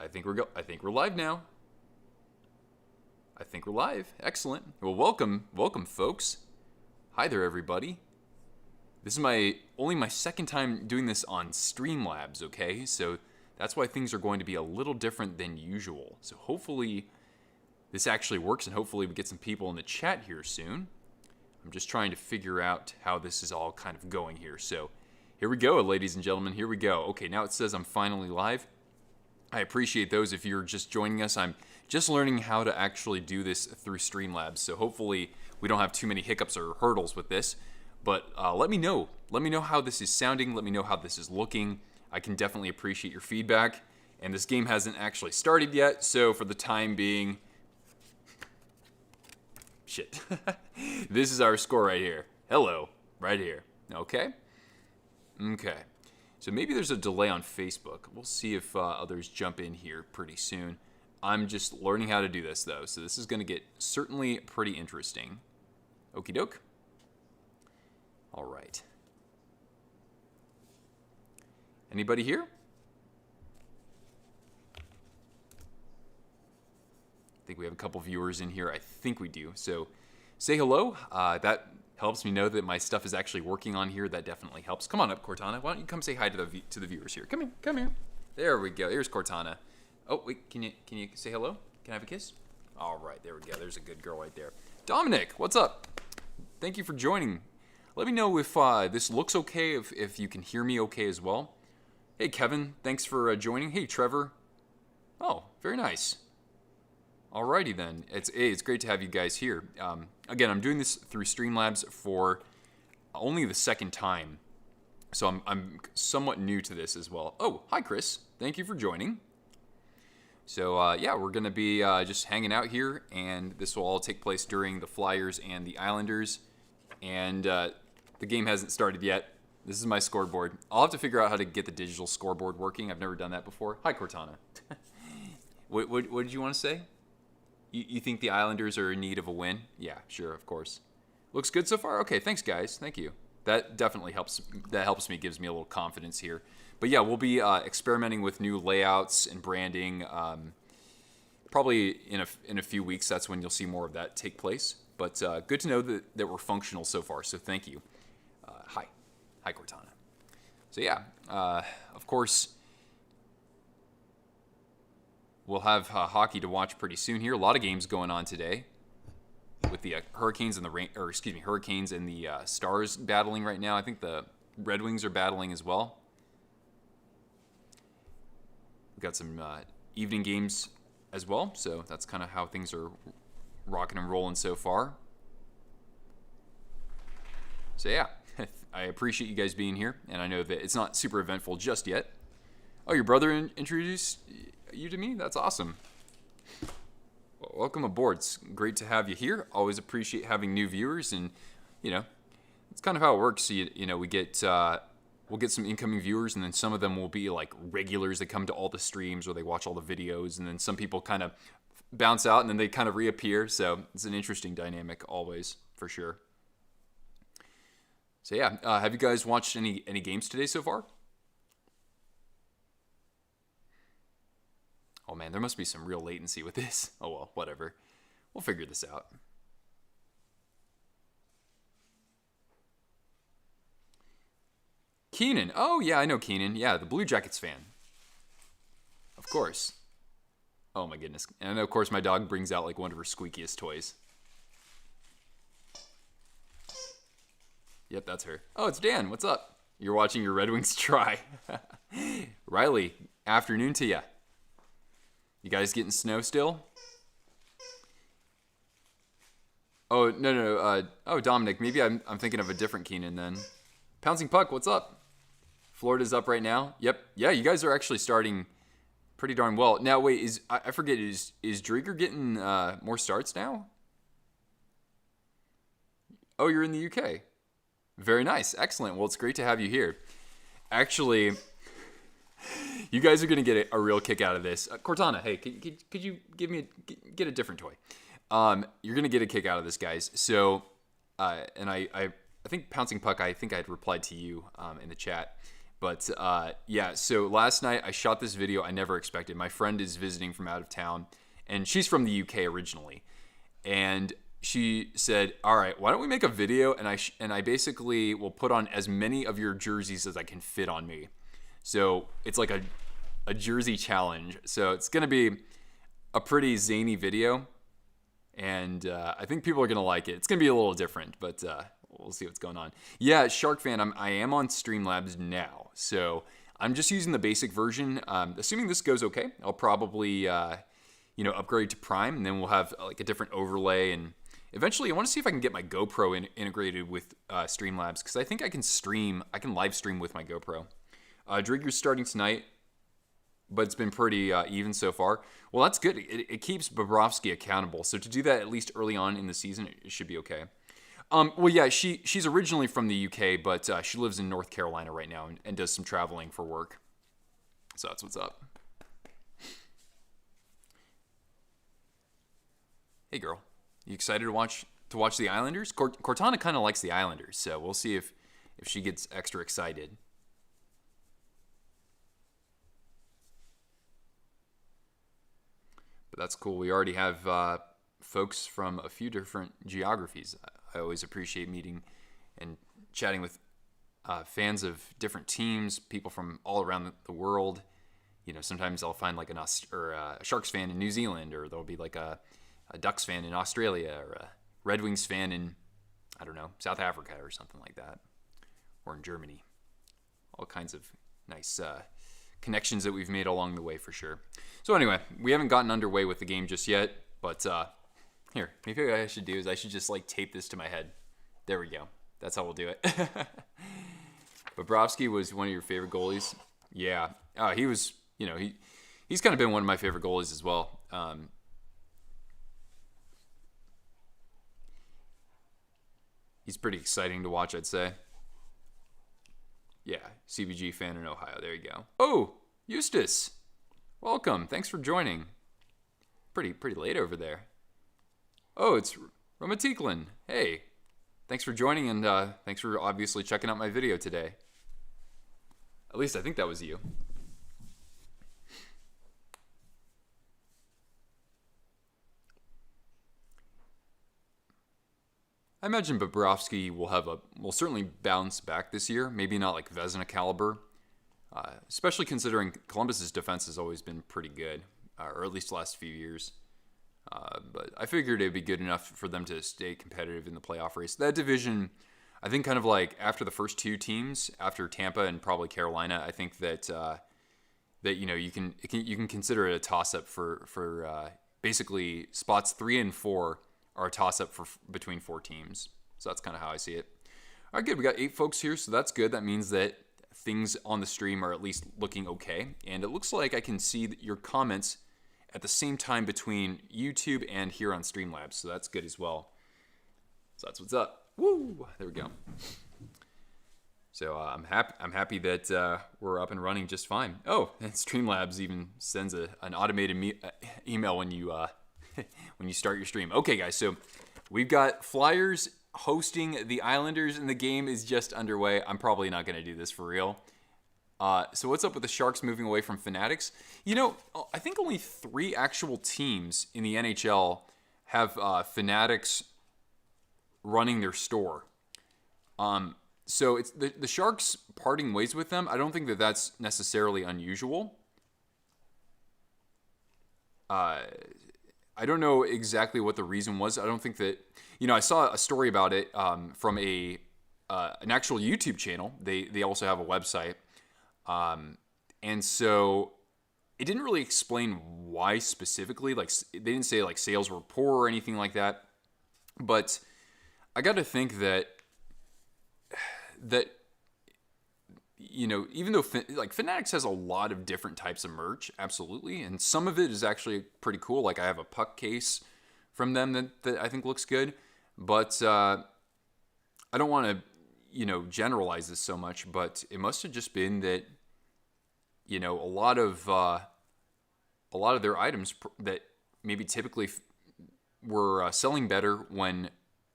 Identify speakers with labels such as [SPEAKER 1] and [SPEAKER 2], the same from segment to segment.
[SPEAKER 1] I think we're live now. I think we're live. Excellent. Well, welcome, folks. Hi there, everybody. This is only my second time doing this on Streamlabs, okay? So that's why things are going to be a little different than usual. So hopefully this actually works, and hopefully we get some people in the chat here soon. I'm just trying to figure out how this is all kind of going here. So here we go, ladies and gentlemen. Here we go. Okay, now it says I'm finally live. I appreciate those if you're just joining us. I'm just learning how to actually do this through Streamlabs, so hopefully we don't have too many hiccups or hurdles with this. But let me know. Let me know how this is sounding. Let me know how this is looking. I can definitely appreciate your feedback. And this game hasn't actually started yet, so for the time being... Shit. This is our score right here. Hello. Right here. Okay? Okay. So maybe there's a delay on Facebook. We'll see if others jump in here pretty soon. I'm just learning how to do this, though, so this is going to get certainly pretty interesting. Okie doke. All right. Anybody here? I think we have a couple viewers in here. I think we do. So say hello. That helps me know that my stuff is actually working on here. That definitely helps. Come on up, Cortana. Why don't you come say hi to the viewers here? Come here. Come here. There we go. Here's Cortana. Oh, wait. Can you say hello? Can I have a kiss? All right. There we go. There's a good girl right there. Dominic, what's up? Thank you for joining. Let me know if this looks okay, if you can hear me okay as well. Hey, Kevin. Thanks for joining. Hey, Trevor. Oh, very nice. Alrighty then. It's great to have you guys here. Again, I'm doing this through Streamlabs for only the second time, so I'm somewhat new to this as well. Oh, hi Chris. Thank you for joining. So yeah, we're gonna be just hanging out here, and this will all take place during the Flyers and the Islanders. And the game hasn't started yet. This is my scoreboard. I'll have to figure out how to get the digital scoreboard working. I've never done that before. Hi Cortana. What did you want to say? You think the Islanders are in need of a win? Yeah, sure, of course. Looks good so far? Okay, thanks, guys. Thank you. That definitely helps. That helps me, gives me a little confidence here. But yeah, we'll be experimenting with new layouts and branding. Probably in a few weeks, that's when you'll see more of that take place. But good to know that we're functional so far, so thank you. Hi, Cortana. So yeah, of course... We'll have hockey to watch pretty soon here. A lot of games going on today, with the Hurricanes and the Stars battling right now. I think the Red Wings are battling as well. We've got some evening games as well, so that's kind of how things are rocking and rolling so far. So yeah, I appreciate you guys being here, and I know that it's not super eventful just yet. Oh, your brother introduced you to me? That's awesome. Well, welcome aboard. It's great to have you here. Always appreciate having new viewers, and it's kind of how it works. We get we'll get some incoming viewers, and then some of them will be like regulars that come to all the streams or they watch all the videos, and then some people kind of bounce out and then they kind of reappear. So it's an interesting dynamic always, for sure. So yeah, have you guys watched any games today so far? Oh man, there must be some real latency with this. Oh well, whatever. We'll figure this out. Keenan. Oh yeah, I know Keenan. Yeah, the Blue Jackets fan. Of course. Oh my goodness. And of course my dog brings out like one of her squeakiest toys. Yep, that's her. Oh, it's Dan. What's up? You're watching your Red Wings try. Riley, afternoon to ya. You guys getting snow still? Oh, no. Oh, Dominic, maybe I'm thinking of a different Keenan then. Pouncing Puck, what's up? Florida's up right now. Yep. Yeah, you guys are actually starting pretty darn well. Now, wait, I forget, is Drieger getting more starts now? Oh, you're in the UK. Very nice. Excellent. Well, it's great to have you here. Actually... You guys are going to get a real kick out of this. Cortana, hey, could you get a different toy? You're going to get a kick out of this, guys. So, and I think Pouncing Puck, I think I had replied to you in the chat. But yeah, so last night I shot this video I never expected. My friend is visiting from out of town, and she's from the UK originally. And she said, all right, why don't we make a video, and I basically will put on as many of your jerseys as I can fit on me. So it's like a jersey challenge. So it's going to be a pretty zany video, and I think people are going to like it. It's going to be a little different, but we'll see what's going on. Yeah, Shark Fan, I am on Streamlabs now. So I'm just using the basic version. Assuming this goes okay, I'll probably upgrade to Prime, and then we'll have like a different overlay. And eventually I want to see if I can get my GoPro integrated with Streamlabs, because I think I can live stream with my GoPro. Drigger's starting tonight, but it's been pretty even so far. Well, that's good. It keeps Bobrovsky accountable. So to do that at least early on in the season, it should be okay. Well, yeah, she's originally from the UK, but she lives in North Carolina right now and does some traveling for work. So that's what's up. Hey, girl, you excited to watch the Islanders? Cortana kind of likes the Islanders, so we'll see if she gets extra excited. But that's cool. We already have folks from a few different geographies. I always appreciate meeting and chatting with fans of different teams, people from all around the world. You know, sometimes I'll find like a Sharks fan in New Zealand, or there'll be like a Ducks fan in Australia, or a Red Wings fan in, I don't know, South Africa or something like that, or in Germany. All kinds of nice connections that we've made along the way for sure. So anyway, we haven't gotten underway with the game just yet, but here, maybe what I should do is I should just like tape this to my head. There we go. That's how we'll do it. Bobrovsky was one of your favorite goalies. Yeah, he was. You know, he's kind of been one of my favorite goalies as well. He's pretty exciting to watch, I'd say. Yeah, CBG fan in Ohio. There you go. Oh, Eustace, welcome. Thanks for joining. Pretty late over there. Oh, it's Romatiklin. Hey, thanks for joining, and thanks for obviously checking out my video today. At least I think that was you. I imagine Bobrovsky will certainly bounce back this year. Maybe not like Vezina caliber, especially considering Columbus's defense has always been pretty good, or at least the last few years. But I figured it'd be good enough for them to stay competitive in the playoff race. That division, I think, kind of like after the first two teams, after Tampa and probably Carolina, I think that you can consider it a toss up for basically spots 3 and 4 are a toss up for between 4 teams. So that's kind of how I see it. All right, good. We got 8 folks here, so that's good. That means that things on the stream are at least looking okay, and it looks like I can see your comments at the same time between YouTube and here on Streamlabs, so that's good as well. So that's what's up. Woo! There we go. So I'm happy that we're up and running just fine. Oh, and Streamlabs even sends an automated email when you when you start your stream. Okay, guys, so we've got Flyers hosting the Islanders, and the game is just underway. I'm probably not going to do this for real. So what's up with the Sharks moving away from Fanatics? You know, I think only 3 actual teams in the NHL have Fanatics running their store. So it's the Sharks parting ways with them. I don't think that that's necessarily unusual. I don't know exactly what the reason was. I don't think that, I saw a story about it from an actual YouTube channel. They also have a website. And so it didn't really explain why specifically. Like, they didn't say like sales were poor or anything like that. But I got to think that even though Fanatics has a lot of different types of merch, absolutely, and some of it is actually pretty cool. Like I have a puck case from them that I think looks good, but I don't want to generalize this so much. But it must have just been that a lot of their items that maybe typically were selling better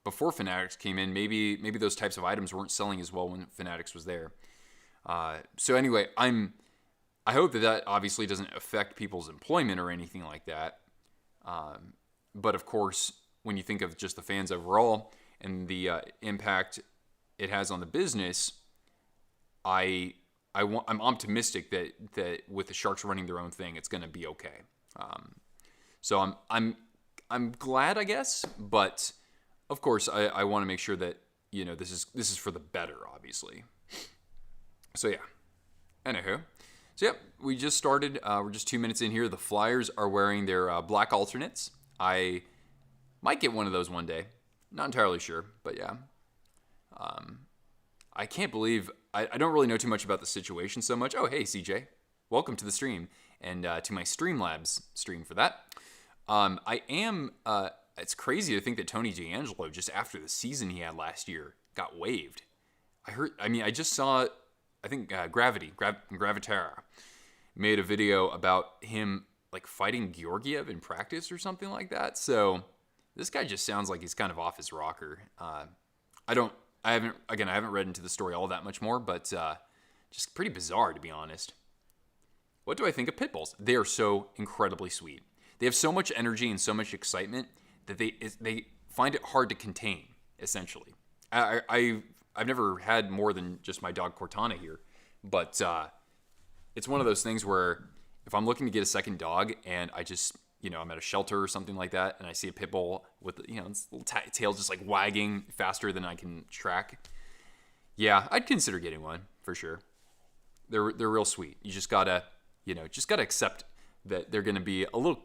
[SPEAKER 1] before Fanatics came in. Maybe those types of items weren't selling as well when Fanatics was there. So anyway, I hope that obviously doesn't affect people's employment or anything like that. But of course, when you think of just the fans overall and the impact it has on the business, I'm optimistic that with the Sharks running their own thing, it's going to be okay. So I'm glad, I guess, but of course I want to make sure that this is for the better, obviously. So yeah. Anywho, so yep, we just started. We're just 2 minutes in here. The Flyers are wearing their black alternates. I might get one of those one day. Not entirely sure, but yeah. I can't believe I don't really know too much about the situation so much. Oh, hey, CJ. Welcome to the stream and to my Streamlabs stream for that. I am, it's crazy to think that Tony DeAngelo, just after the season he had last year, got waived. I just saw, I think Gravitera made a video about him like fighting Georgiev in practice or something like that. So this guy just sounds like he's kind of off his rocker. I haven't read into the story all that much more, but just pretty bizarre, to be honest. What do I think of pit bulls? They are so incredibly sweet. They have so much energy and so much excitement that they find it hard to contain, essentially. I've never had more than just my dog Cortana here, but it's one of those things where if I'm looking to get a second dog and I just, I'm at a shelter or something like that, and I see a pit bull with, its little tail just like wagging faster than I can track. Yeah, I'd consider getting one for sure. They're real sweet. You just gotta accept that they're gonna be a little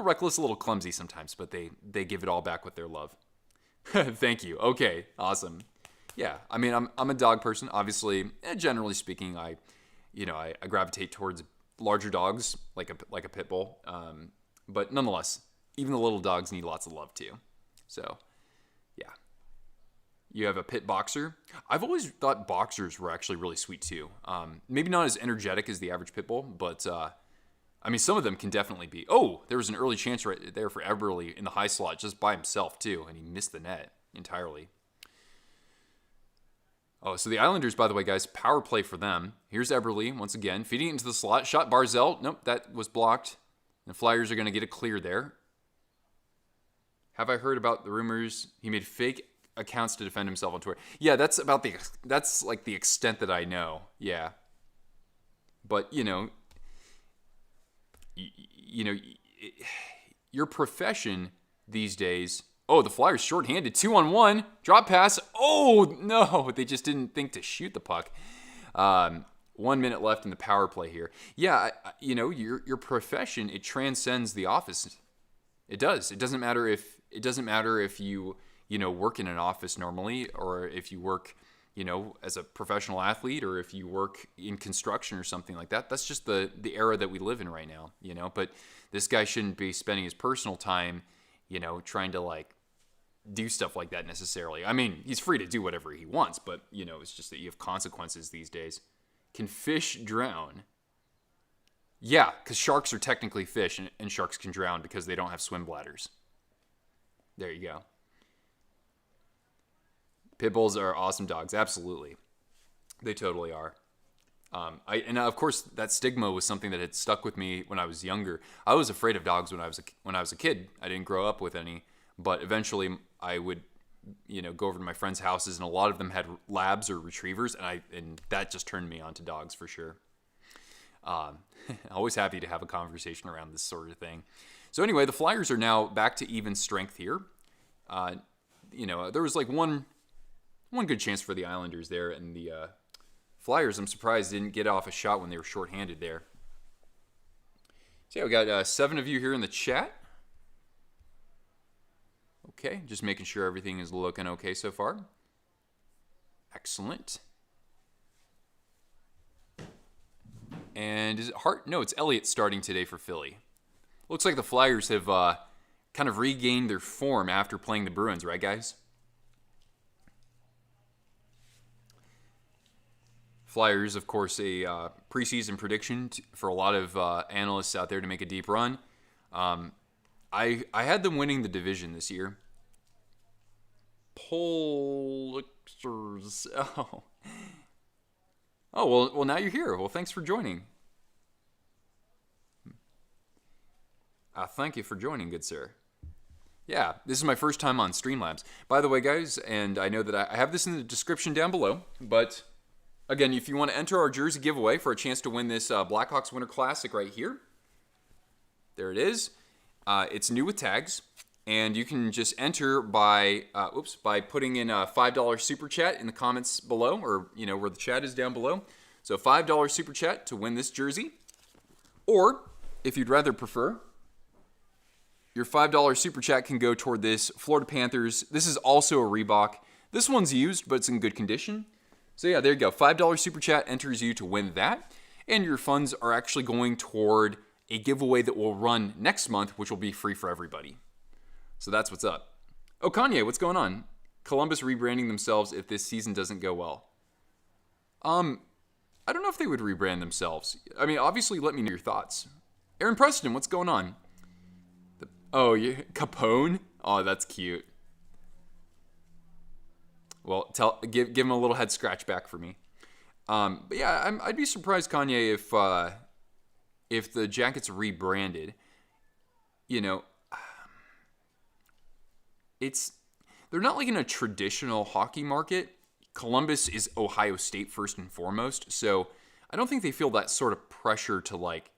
[SPEAKER 1] reckless, a little clumsy sometimes, but they give it all back with their love. Thank you. Okay, awesome. Yeah, I'm a dog person, obviously. Generally speaking, I gravitate towards larger dogs like a pit bull. But nonetheless, even the little dogs need lots of love too. So, yeah. You have a pit boxer. I've always thought boxers were actually really sweet too. Maybe not as energetic as the average pit bull, but some of them can definitely be. Oh, there was an early chance right there for Eberle in the high slot just by himself too, and he missed the net entirely. Oh, so the Islanders, by the way, guys, power play for them. Here's Eberle once again, feeding it into the slot. Shot Barzell. Nope, that was blocked. The Flyers are going to get a clear there. Have I heard about the rumors he made fake accounts to defend himself on Twitter? Yeah, that's like the extent that I know. Yeah. But, your profession these days. Oh, the Flyers shorthanded, 2-on-1, drop pass. Oh, no, they just didn't think to shoot the puck. 1 minute left in the power play here. Yeah, your profession, it transcends the office. It does. It doesn't matter if you work in an office normally, or if you work, as a professional athlete, or if you work in construction or something like that. That's just the era that we live in right now, But this guy shouldn't be spending his personal time, trying to do stuff like that necessarily. He's free to do whatever he wants, but it's just that you have consequences these days. Can fish drown? Yeah, because sharks are technically fish, and sharks can drown because they don't have swim bladders. There you go. Pit bulls are awesome dogs, absolutely. They totally are. Of course, that stigma was something that had stuck with me when I was younger. I was afraid of dogs when I was a kid. I didn't grow up with any, but eventually I would, go over to my friends' houses, and a lot of them had labs or retrievers, and that just turned me on to dogs for sure. Always happy to have a conversation around this sort of thing. So anyway, the Flyers are now back to even strength here. There was one good chance for the Islanders there, and the Flyers, I'm surprised, didn't get off a shot when they were shorthanded there. So yeah, we got 7 of you here in the chat. Okay, just making sure everything is looking okay so far. Excellent. And is it Hart? No, it's Elliott starting today for Philly. Looks like the Flyers have kind of regained their form after playing the Bruins, right, guys? Flyers, of course, a preseason prediction for a lot of analysts out there to make a deep run. I had them winning the division this year. Polixers. Oh. Oh, well, now you're here. Well, thanks for joining. Thank you for joining, good sir. Yeah, this is my first time on Streamlabs. By the way, guys, and I know that I have this in the description down below, but again, if you want to enter our jersey giveaway for a chance to win this Blackhawks Winter Classic right here, there it is. It's new with tags, and you can just enter by putting in a $5 super chat in the comments below, or where the chat is down below. So $5 super chat to win this jersey, or if you'd rather prefer, your $5 super chat can go toward this Florida Panthers. This is also a Reebok. This one's used, but it's in good condition. So yeah, there you go. $5 super chat enters you to win that. And your funds are actually going toward a giveaway that will run next month, which will be free for everybody. So that's what's up. Oh, Kanye, what's going on? Columbus rebranding themselves if this season doesn't go well. I don't know if they would rebrand themselves. I mean, obviously, let me know your thoughts. Aaron Preston, what's going on? Oh, yeah, Capone? Oh, that's cute. Well, give him a little head scratch back for me. But yeah, I'd be surprised, Kanye, if the Jackets rebranded. They're not like in a traditional hockey market. Columbus is Ohio State first and foremost, so I don't think they feel that sort of pressure to like.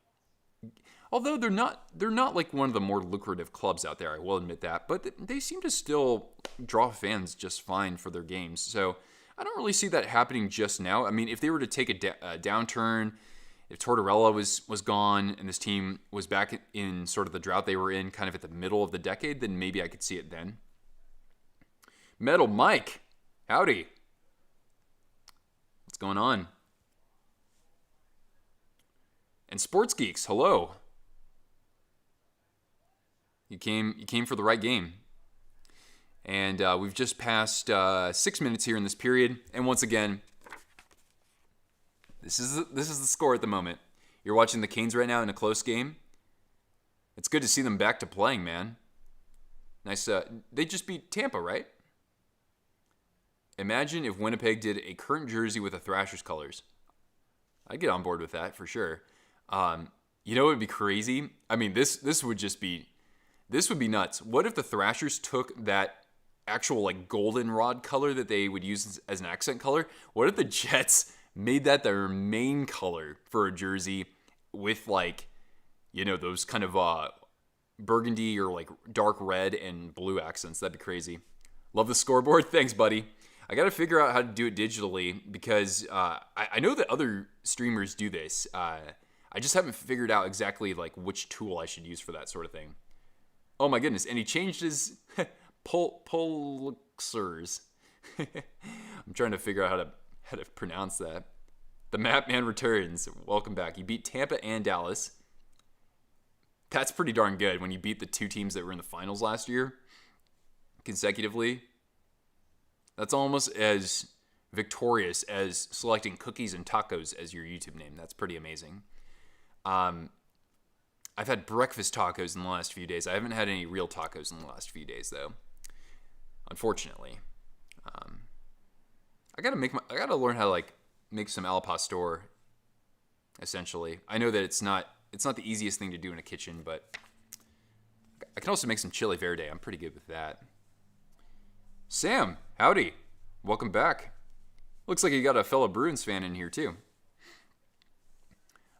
[SPEAKER 1] Although they're not like one of the more lucrative clubs out there, I will admit that. But they seem to still draw fans just fine for their games. So I don't really see that happening just now. I mean, if they were to take a downturn, if Tortorella was gone and this team was back in sort of the drought they were in kind of at the middle of the decade, then maybe I could see it then. Metal Mike, howdy. What's going on? And Sports Geeks, hello. You came for the right game. And we've just passed 6 minutes here in this period. And once again, this is the score at the moment. You're watching the Canes right now in a close game. It's good to see them back to playing, man. Nice. They just beat Tampa, right? Imagine if Winnipeg did a current jersey with the Thrashers colors. I'd get on board with that for sure. What would be crazy? I mean, this would be nuts. What if the Thrashers took that actual like goldenrod color that they would use as an accent color? What if the Jets made that their main color for a jersey with like, those kind of burgundy or like dark red and blue accents? That'd be crazy. Love the scoreboard. Thanks, buddy. I got to figure out how to do it digitally because I know that other streamers do this. I just haven't figured out exactly like which tool I should use for that sort of thing. Oh my goodness, and he changed his Pulixers. I'm trying to figure out how to pronounce that. The Map Man returns. Welcome back. He beat Tampa and Dallas. That's pretty darn good when you beat the two teams that were in the finals last year consecutively. That's almost as victorious as selecting cookies and tacos as your YouTube name. That's pretty amazing. I've had breakfast tacos in the last few days. I haven't had any real tacos in the last few days, though. Unfortunately, I gotta learn how to like make some al pastor. Essentially, I know that it's not the easiest thing to do in a kitchen, but I can also make some chili verde. I'm pretty good with that. Sam, howdy, welcome back. Looks like you got a fellow Bruins fan in here too.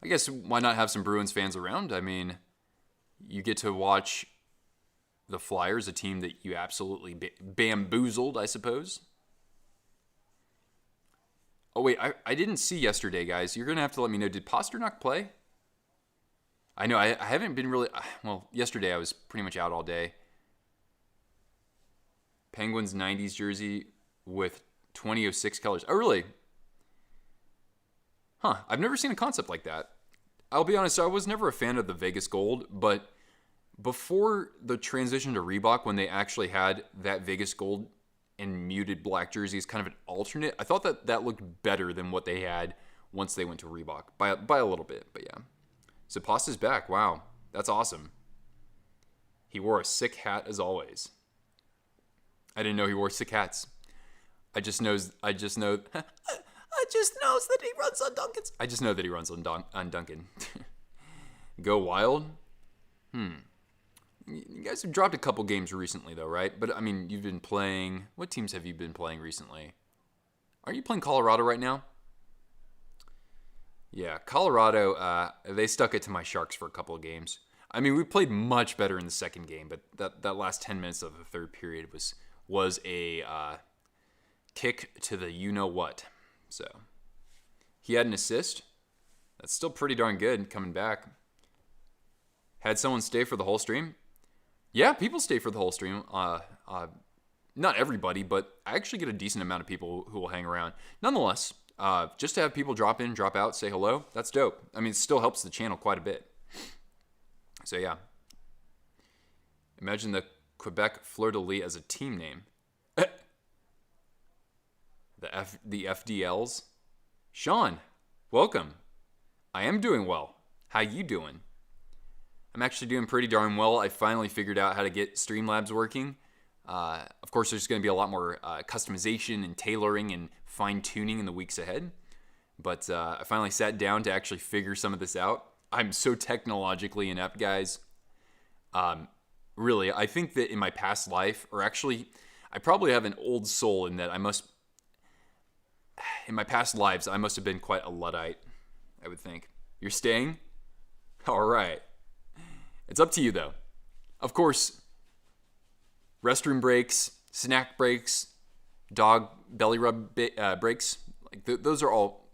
[SPEAKER 1] I guess why not have some Bruins fans around? I mean, you get to watch the Flyers, a team that you absolutely bamboozled, I suppose. Oh, wait, I didn't see yesterday, guys. You're going to have to let me know. Did Pasternak play? I know, I haven't been really... Well, yesterday I was pretty much out all day. Penguins 90s jersey with 2006 colors. Oh, really? Huh, I've never seen a concept like that. I'll be honest, I was never a fan of the Vegas Gold, but before the transition to Reebok, when they actually had that Vegas Gold and muted black jerseys, kind of an alternate, I thought that looked better than what they had once they went to Reebok, by a little bit, but yeah. So Pasta's back, wow, that's awesome. He wore a sick hat as always. I didn't know he wore sick hats. I just know I just know that he runs on Duncan's. I just know that he runs on Duncan. Go Wild? You guys have dropped a couple games recently, though, right? But, I mean, you've been playing... What teams have you been playing recently? Are you playing Colorado right now? Yeah, Colorado, they stuck it to my Sharks for a couple of games. I mean, we played much better in the second game, but that last 10 minutes of the third period was a kick to the you-know-what. So, he had an assist. That's still pretty darn good coming back. Had someone stay for the whole stream? Yeah, people stay for the whole stream. Not everybody, but I actually get a decent amount of people who will hang around. Nonetheless, just to have people drop in, drop out, say hello, that's dope. I mean, it still helps the channel quite a bit. So, yeah. Imagine the Quebec Fleur-de-Lis as a team name. The FDLs. Sean, welcome. I am doing well. How you doing? I'm actually doing pretty darn well. I finally figured out how to get Streamlabs working. Of course, there's going to be a lot more customization and tailoring and fine-tuning in the weeks ahead. But I finally sat down to actually figure some of this out. I'm so technologically inept, guys. Really, I think that in my past life, or actually, I probably have an old soul in that in my past lives, I must have been quite a Luddite, I would think. You're staying? All right. It's up to you, though. Of course, restroom breaks, snack breaks, dog belly rub breaks, like those are all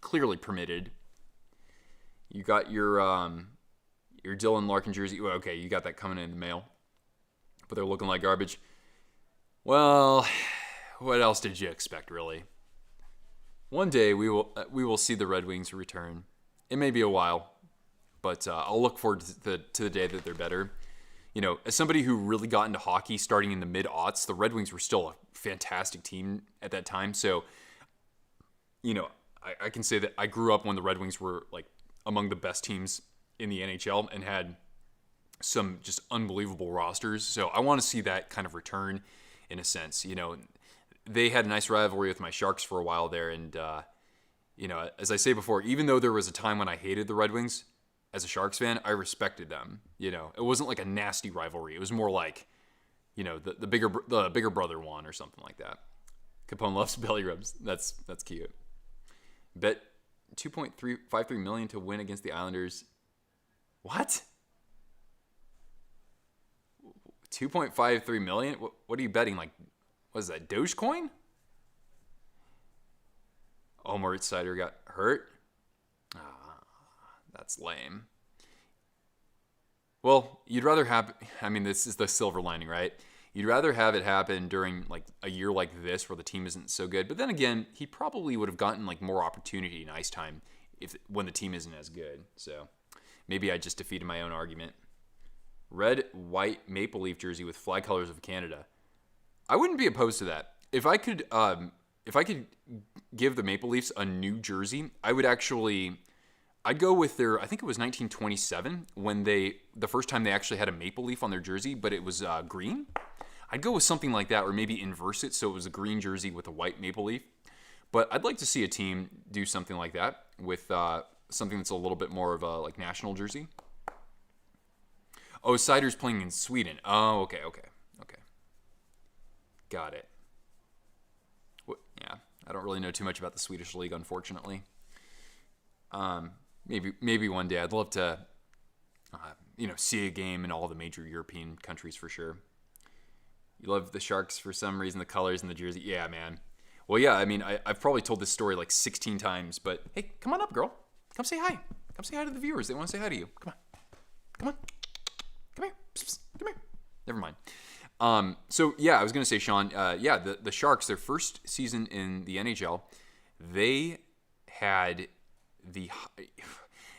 [SPEAKER 1] clearly permitted. You got your Dylan Larkin jersey. Well, okay, you got that coming in the mail, but they're looking like garbage. Well, what else did you expect, really? One day we will see the Red Wings return. It may be a while, but I'll look forward to the day that they're better. You know, as somebody who really got into hockey starting in the mid-aughts, the Red Wings were still a fantastic team at that time. So, you know, I can say that I grew up when the Red Wings were like among the best teams in the NHL and had some just unbelievable rosters. So I want to see that kind of return in a sense. You know, they had a nice rivalry with my Sharks for a while there. And, you know, as I say before, even though there was a time when I hated the Red Wings, as a Sharks fan, I respected them. You know, it wasn't like a nasty rivalry. It was more like, you know, the bigger brother won or something like that. Capone loves belly rubs. That's cute. Bet $2.53 million to win against the Islanders. What? $2.53 million? What are you betting? Like, what is that? Dogecoin? Oh, Moritz Seider got hurt. That's lame. Well, you'd rather have... I mean, this is the silver lining, right? You'd rather have it happen during like a year like this where the team isn't so good. But then again, he probably would have gotten like more opportunity and ice time when the team isn't as good. So maybe I just defeated my own argument. Red, white, maple leaf jersey with flag colors of Canada. I wouldn't be opposed to that. If I could give the Maple Leafs a new jersey, I'd go with their, I think it was 1927 when the first time they actually had a maple leaf on their jersey, but it was green. I'd go with something like that, or maybe inverse it so it was a green jersey with a white maple leaf. But I'd like to see a team do something like that with something that's a little bit more of a like national jersey. Oh, Seider's playing in Sweden. Oh, okay. Got it. Yeah, I don't really know too much about the Swedish league, unfortunately. Maybe one day I'd love to, see a game in all the major European countries for sure. You love the Sharks for some reason, the colors and the jersey. Yeah, man. Well, yeah, I mean, I've probably told this story like 16 times, but hey, come on up, girl. Come say hi. Come say hi to the viewers. They want to say hi to you. Come on. Come here. Psst. Come here. Never mind. So yeah, I was going to say, Sean, the Sharks, their first season in the NHL, they had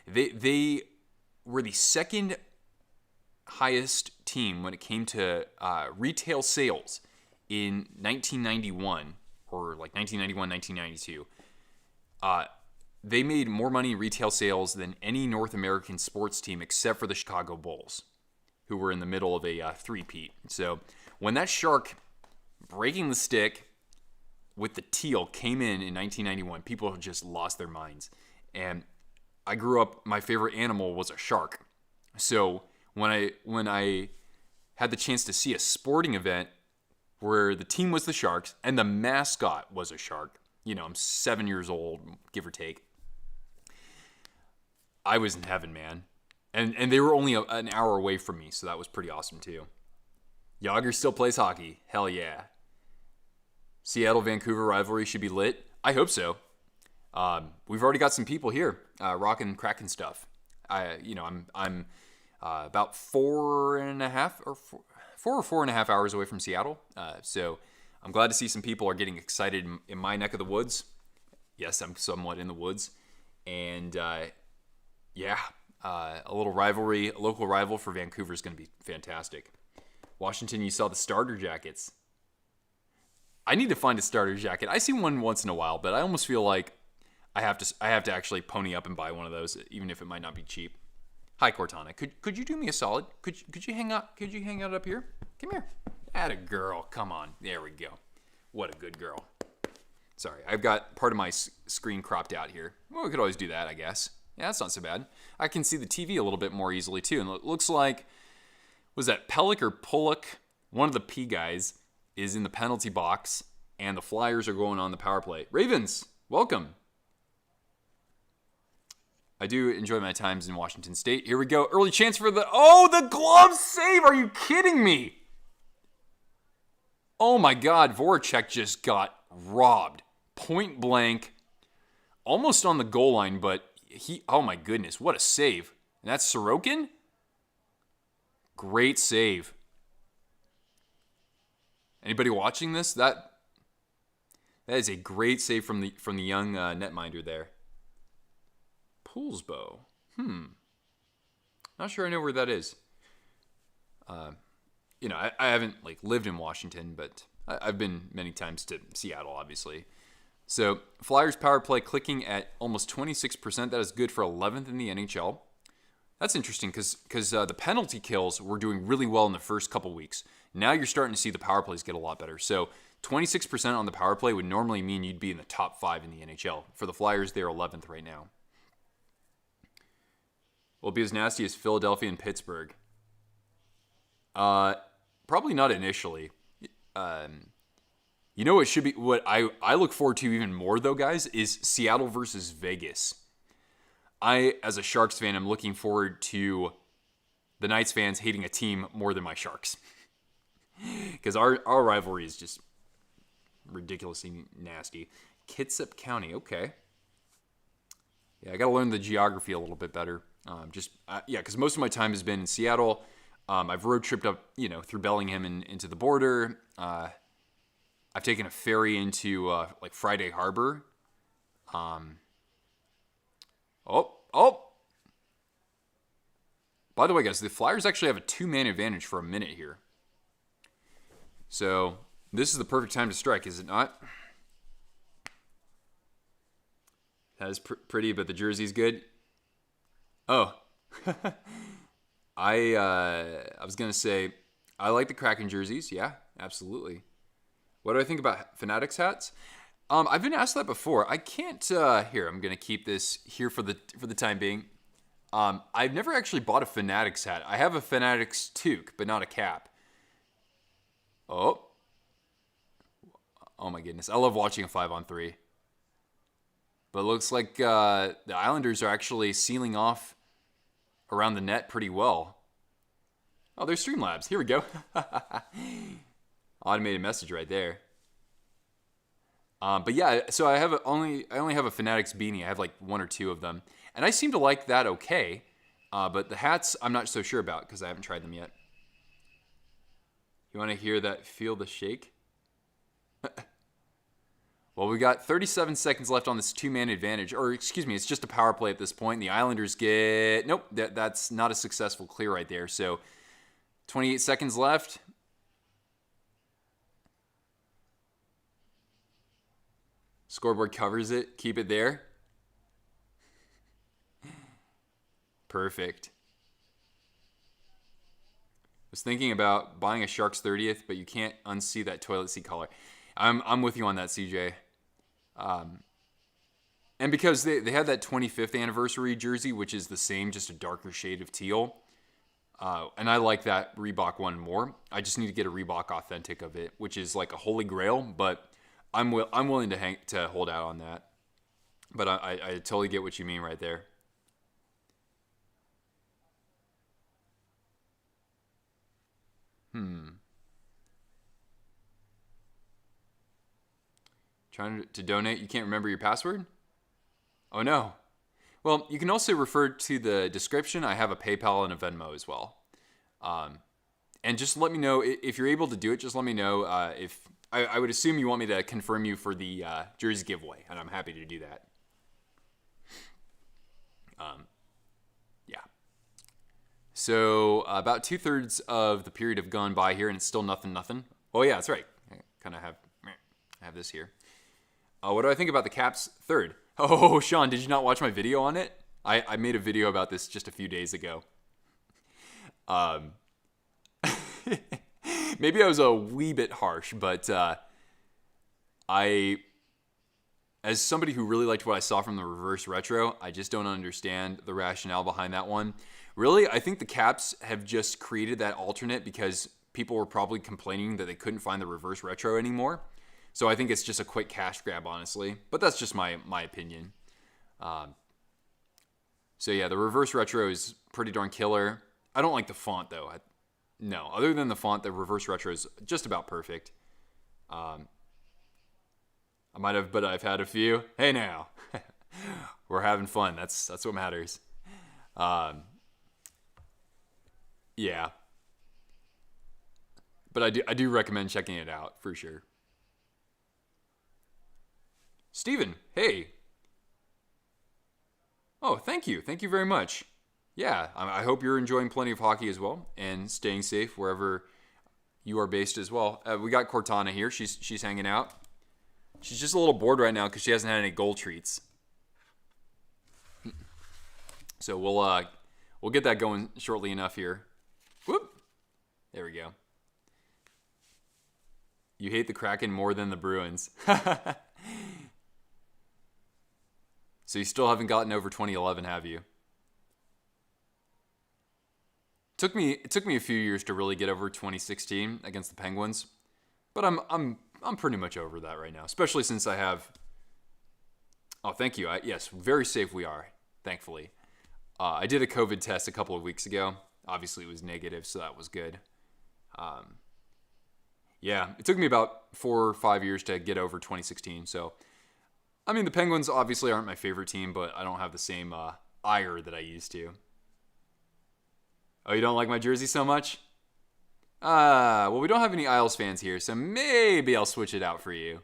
[SPEAKER 1] they were the second highest team when it came to retail sales in 1991 or like 1991, 1992. They made more money in retail sales than any North American sports team except for the Chicago Bulls, who were in the middle of a three-peat. So when that Shark breaking the stick with the teal came in 1991, people just lost their minds. And I grew up, my favorite animal was a shark. So when I had the chance to see a sporting event where the team was the Sharks and the mascot was a shark, I'm 7 years old, give or take, I was in heaven, man. And they were only an hour away from me, so that was pretty awesome too. Yager still plays hockey. Hell yeah. Seattle-Vancouver rivalry should be lit. I hope so. We've already got some people here rocking, cracking stuff. I'm about 4.5 hours away from Seattle. So I'm glad to see some people are getting excited in my neck of the woods. Yes, I'm somewhat in the woods. And a little rivalry, a local rival for Vancouver is going to be fantastic. Washington, you saw the starter jackets. I need to find a starter jacket. I see one once in a while, but I almost feel like I have to actually pony up and buy one of those, even if it might not be cheap. Hi, Cortana. Could you do me a solid? Could you hang out? Could you hang out up here? Come here. Atta girl. Come on. There we go. What a good girl. Sorry, I've got part of my screen cropped out here. Well, we could always do that, I guess. Yeah, that's not so bad. I can see the TV a little bit more easily too, and it looks like, was that Pellick or Pollock? One of the P guys is in the penalty box, and the Flyers are going on the power play. Ravens, welcome. I do enjoy my times in Washington State. Here we go. Early chance for the glove save. Are you kidding me? Oh my God. Voracek just got robbed. Point blank. Almost on the goal line, but oh my goodness. What a save. And that's Sorokin? Great save. Anybody watching this? That is a great save from the young netminder there. Poolsbo. Not sure I know where that is. I haven't lived in Washington, but I've been many times to Seattle, obviously. So Flyers power play clicking at almost 26%. That is good for 11th in the NHL. That's interesting because the penalty kills were doing really well in the first couple weeks. Now you're starting to see the power plays get a lot better. So 26% on the power play would normally mean you'd be in the top 5 in the NHL. For the Flyers, they're 11th right now. Will be as nasty as Philadelphia and Pittsburgh. Probably not initially. It should be what I look forward to even more though, guys, is Seattle versus Vegas. I, as a Sharks fan, am looking forward to the Knights fans hating a team more than my Sharks. Because our rivalry is just ridiculously nasty. Kitsap County, okay. Yeah, I got to learn the geography a little bit better. Because most of my time has been in Seattle. I've road tripped up, through Bellingham and into the border. I've taken a ferry into Friday Harbor. By the way, guys, the Flyers actually have a 2-man advantage for a minute here. So this is the perfect time to strike, is it not? That is pretty, but the jersey's good. Oh, I was going to say, I like the Kraken jerseys. Yeah, absolutely. What do I think about Fanatics hats? I've been asked that before. I can't, here, I'm going to keep this here for the time being. I've never actually bought a Fanatics hat. I have a Fanatics toque, but not a cap. Oh my goodness. I love watching a 5-on-3. But it looks like the Islanders are actually sealing off around the net pretty well. Oh, there's Streamlabs. Here we go. Automated message right there. But yeah, so I only have a Fanatics beanie. I have one or two of them. And I seem to like that okay. But the hats, I'm not so sure about because I haven't tried them yet. You want to hear that feel the shake? Well, we got 37 seconds left on this 2-man advantage. Or, excuse me, it's just a power play at this point. The Islanders get... Nope, that's not a successful clear right there. So, 28 seconds left. Scoreboard covers it. Keep it there. Perfect. I was thinking about buying a Sharks 30th, but you can't unsee that toilet seat collar. I'm with you on that, CJ. And because they had that 25th anniversary jersey, which is the same, just a darker shade of teal. And I like that Reebok one more. I just need to get a Reebok Authentic of it, which is like a holy grail. But I'm willing to hold out on that. But I totally get what you mean right there. Trying to donate, you can't remember your password? Oh no. Well, you can also refer to the description. I have a PayPal and a Venmo as well. And just let me know if you're able to do it. Just let me know if I would assume you want me to confirm you for the jersey giveaway, and I'm happy to do that. Yeah. So about 2/3 of the period have gone by here, and it's still nothing. Oh yeah, that's right. I kind of have this here. What do I think about the Caps third? Oh, Sean, did you not watch my video on it? I made a video about this just a few days ago. Maybe I was a wee bit harsh, but as somebody who really liked what I saw from the reverse retro, I just don't understand the rationale behind that one. Really, I think the Caps have just created that alternate because people were probably complaining that they couldn't find the reverse retro anymore. So I think it's just a quick cash grab, honestly. But that's just my opinion. So yeah, the reverse retro is pretty darn killer. I don't like the font, though. No, other than the font, the reverse retro is just about perfect. I might have, but I've had a few. Hey now, we're having fun. That's what matters. Yeah, but I do recommend checking it out for sure. Steven, hey. Oh, thank you very much. Yeah, I hope you're enjoying plenty of hockey as well and staying safe wherever you are based as well. We got Cortana here. She's hanging out. She's just a little bored right now because she hasn't had any goal treats. So we'll get that going shortly enough here. Whoop! There we go. You hate the Kraken more than the Bruins. So you still haven't gotten over 2011, have you? It took me a few years to really get over 2016 against the Penguins, but I'm pretty much over that right now, especially since I have. Oh, thank you. Yes, very safe we are, thankfully. I did a COVID test a couple of weeks ago. Obviously, it was negative, so that was good. Yeah, it took me about 4 or 5 years to get over 2016. So, I mean, the Penguins obviously aren't my favorite team, but I don't have the same ire that I used to. Oh, you don't like my jersey so much? Well, we don't have any Isles fans here, so maybe I'll switch it out for you.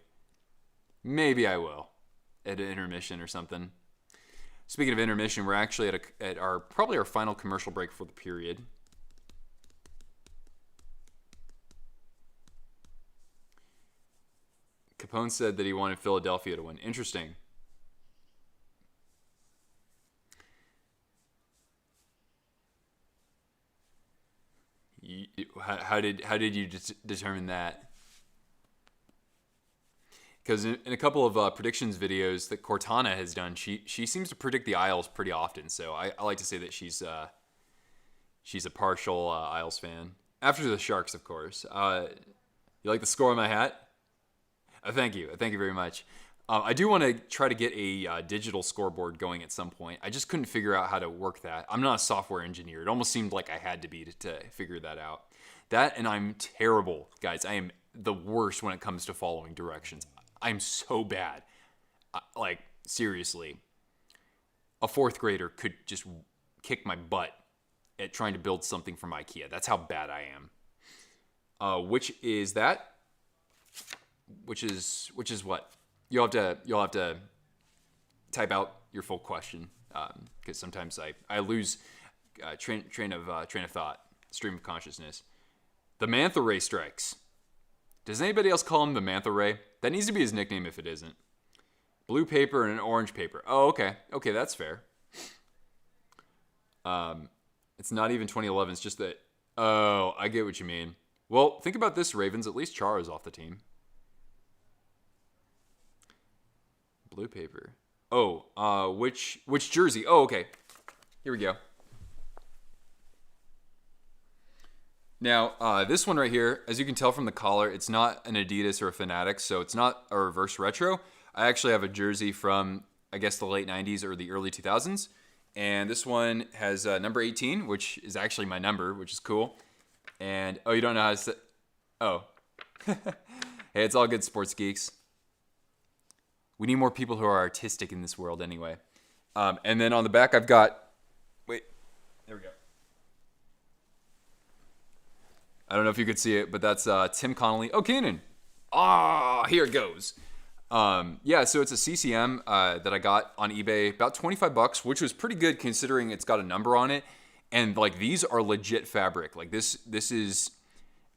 [SPEAKER 1] Maybe I will at an intermission or something. Speaking of intermission, we're actually at our probably our final commercial break for the period. Capone said that he wanted Philadelphia to win. Interesting. How did you determine that? Because in a couple of predictions videos that Cortana has done, she seems to predict the Isles pretty often. So I like to say that she's a partial Isles fan. After the Sharks, of course. You like the score on my hat? Thank you very much. I do want to try to get a digital scoreboard going at some point. I just couldn't figure out how to work that. I'm not a software engineer. It almost seemed like I had to be to figure that out. That, and I'm terrible, guys. I am the worst when it comes to following directions. I'm so bad. Like, seriously. A fourth grader could just kick my butt at trying to build something from IKEA. That's how bad I am. Which is that? Which is what? You'll have to type out your full question because sometimes I lose train of thought, stream of consciousness. The Mantha Ray strikes. Does anybody else call him the Mantha Ray? That needs to be his nickname if it isn't. Blue paper and an orange paper. Oh, okay. Okay, that's fair. It's not even 2011. It's just that. Oh, I get what you mean. Well, think about this, Ravens. At least Chara's off the team. blue paper. Oh, which jersey? Oh, okay. Here we go. Now, this one right here, as you can tell from the collar, it's not an Adidas or a Fanatics, so it's not a reverse retro. I actually have a jersey from, I guess, the late 90s or the early 2000s. And this one has number 18, which is actually my number, which is cool. And, oh, you don't know how to say... Oh. Hey, it's all good, sports geeks. We need more people who are artistic in this world anyway. And then on the back, I've got... Wait. There we go. I don't know if you could see it, but that's Tim Connolly. Oh, Cannon. Here it goes. Yeah, so it's a CCM that I got on eBay, about $25, which was pretty good considering it's got a number on it. And like these are legit fabric. Like this is,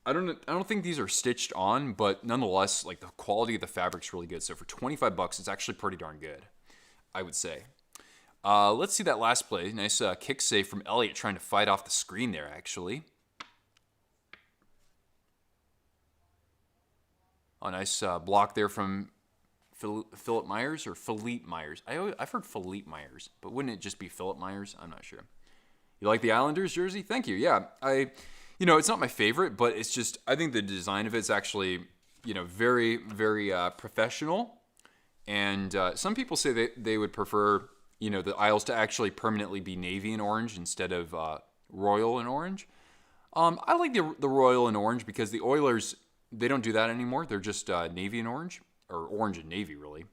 [SPEAKER 1] I don't think these are stitched on, but nonetheless, like the quality of the fabric's really good. So for $25, it's actually pretty darn good, I would say. Let's see that last play. Nice kick save from Elliott trying to fight off the screen there, actually. A nice block there from Philip Myers or Philippe Myers. I've heard Philippe Myers, but wouldn't it just be Philip Myers? I'm not sure. You like the Islanders jersey? Thank you. Yeah, it's not my favorite, but it's just I think the design of it's actually very very professional. And some people say they would prefer the Isles to actually permanently be navy and orange instead of royal and orange. I like the royal and orange because the Oilers. They don't do that anymore. They're just navy and orange, or orange and navy, really.